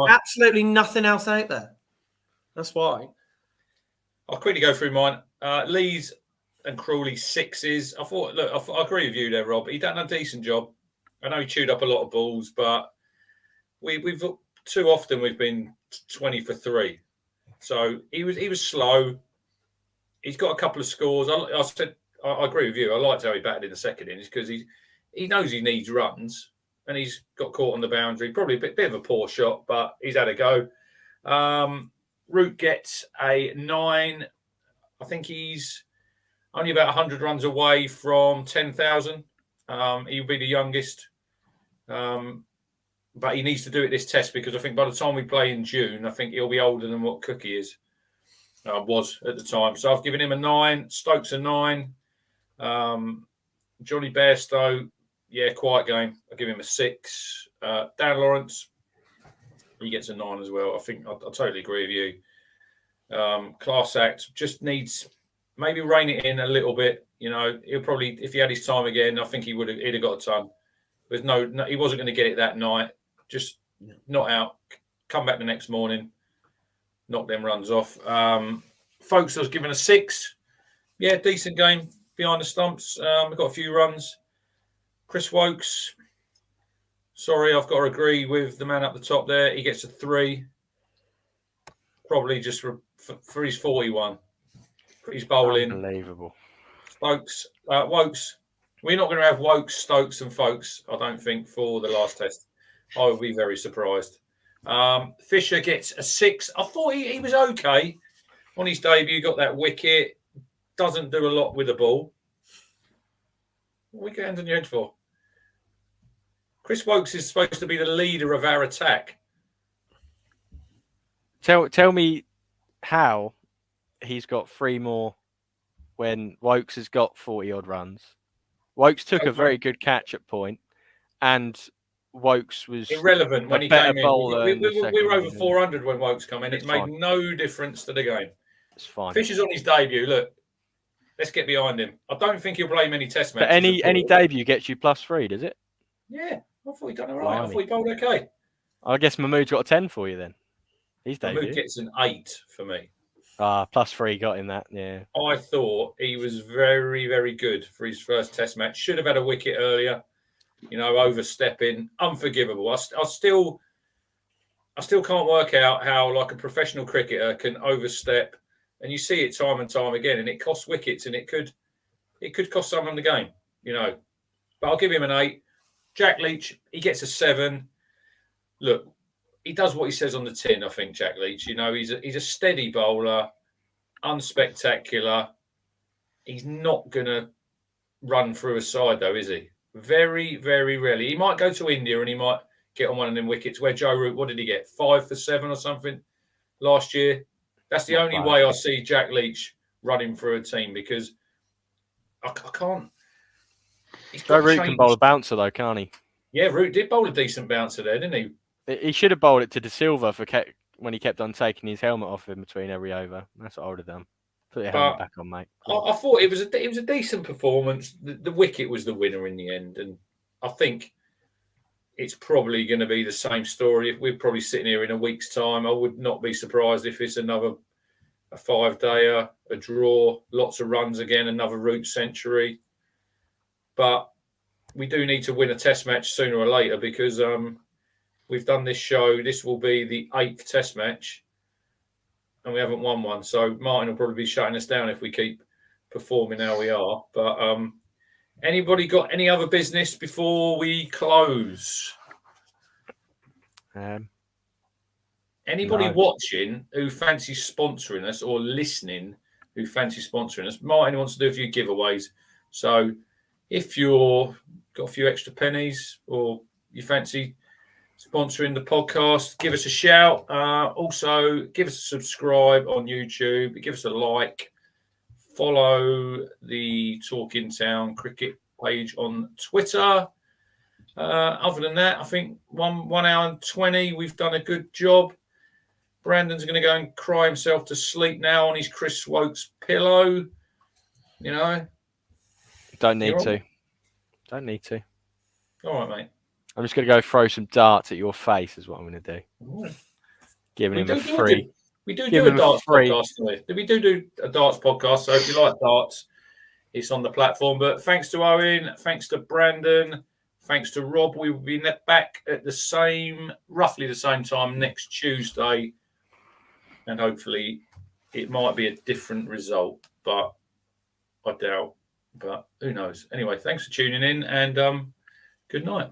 absolutely nothing else out there. That's why. I'll quickly go through mine. Lee's and Crawley 6s. I agree with you there, Rob. He done a decent job. I know he chewed up a lot of balls, but we've too often we've been 20 for 3. So he was slow. He's got a couple of scores. I agree with you. I liked how he batted in the second innings because he knows he needs runs, and he's got caught on the boundary. Probably a bit of a poor shot, but he's had a go. Root gets a 9. I think he's only about 100 runs away from 10,000. He'll be the youngest. But he needs to do it this test because I think by the time we play in June, I think he'll be older than what Cookie is. Was at the time. So I've given him a 9. Stokes a 9. Johnny Bairstow, quiet game. I'll give him a 6. Dan Lawrence, he gets a 9 as well. I think I totally agree with you. Class act just needs maybe rein it in a little bit. You know, he'll probably, if he had his time again, I think he'd have got a ton. There's no, he wasn't going to get it that night. Just not out. Come back the next morning, knock them runs off. Folks, I was given a 6. Yeah, decent game behind the stumps. We've got a few runs. Chris Woakes, sorry, I've got to agree with the man up the top there. He gets a 3. Probably just for his 41. For his bowling. Unbelievable. Stokes, Woakes. We're not going to have Woakes, Stokes and Folks, I don't think, for the last test. I would be very surprised. Fisher gets a 6. I thought he was okay on his debut. Got that wicket. Doesn't do a lot with the ball. What are we getting on your head for? Chris Woakes is supposed to be the leader of our attack. Tell me how he's got 3 more when Woakes has got 40 odd runs. Woakes took a very good catch at point, and Woakes was irrelevant when he came in. We were over 400 when Woakes come in. It made no difference to the game. It's fine. Fisher's on his debut. Look, let's get behind him. I don't think he'll play many test matches. But any debut gets you +3, does it? Yeah, I thought he'd done all right. I thought he bowled okay. I guess Mahmood's got a 10 for you then. He's debut. Mahmood gets an 8 for me. +3 got him that, yeah. I thought he was very, very good for his first test match. Should have had a wicket earlier. You know, overstepping, unforgivable. I still can't work out how, like, a professional cricketer can overstep, and you see it time and time again, and it costs wickets, and it could cost someone the game, you know. But I'll give him an 8. Jack Leach, he gets a 7. Look, he does what he says on the tin. I think Jack Leach, you know, he's a steady bowler, unspectacular. He's not gonna run through a side though, is he? Very, very rarely. He might go to India and he might get on one of them wickets where Joe Root, what did he get? 5 for 7 or something last year. That's the only way I see Jack Leach running through a team, because I can't. Joe Root can bowl a bouncer though, can't he? Yeah, Root did bowl a decent bouncer there, didn't he? He should have bowled it to De Silva when he kept on taking his helmet off in between every over. That's what I would have done. Put your helmet back on, mate. I thought it was a decent performance. The wicket was the winner in the end, and I think it's probably going to be the same story. We're probably sitting here in a week's time. I would not be surprised if it's another a 5-dayer, a draw, lots of runs again, another Root century. But we do need to win a test match sooner or later, because we've done this show. This will be the 8th test match, and we haven't won one. So Martin will probably be shutting us down if we keep performing how we are. But anybody got any other business before we close? Anybody watching who fancies sponsoring us, or listening who fancies sponsoring us? Martin wants to do a few giveaways. So if you've got a few extra pennies, or you fancy sponsoring the podcast, give us a shout. Also, give us a subscribe on YouTube. Give us a like. Follow the Talking Town Cricket page on Twitter. Other than that, I think 1 hour and 20, we've done a good job. Brandon's going to go and cry himself to sleep now on his Chris Woakes pillow. You know? Don't need to. Don't need to. All right, mate. I'm just going to go throw some darts at your face is what I'm going to do. Right. Giving him a free. We do a darts podcast today. We do a darts podcast. So if you like darts, it's on the platform. But thanks to Owen, thanks to Brandon, thanks to Rob. We will be back at roughly the same time next Tuesday. And hopefully it might be a different result, but I doubt. But who knows? Anyway, thanks for tuning in, and good night.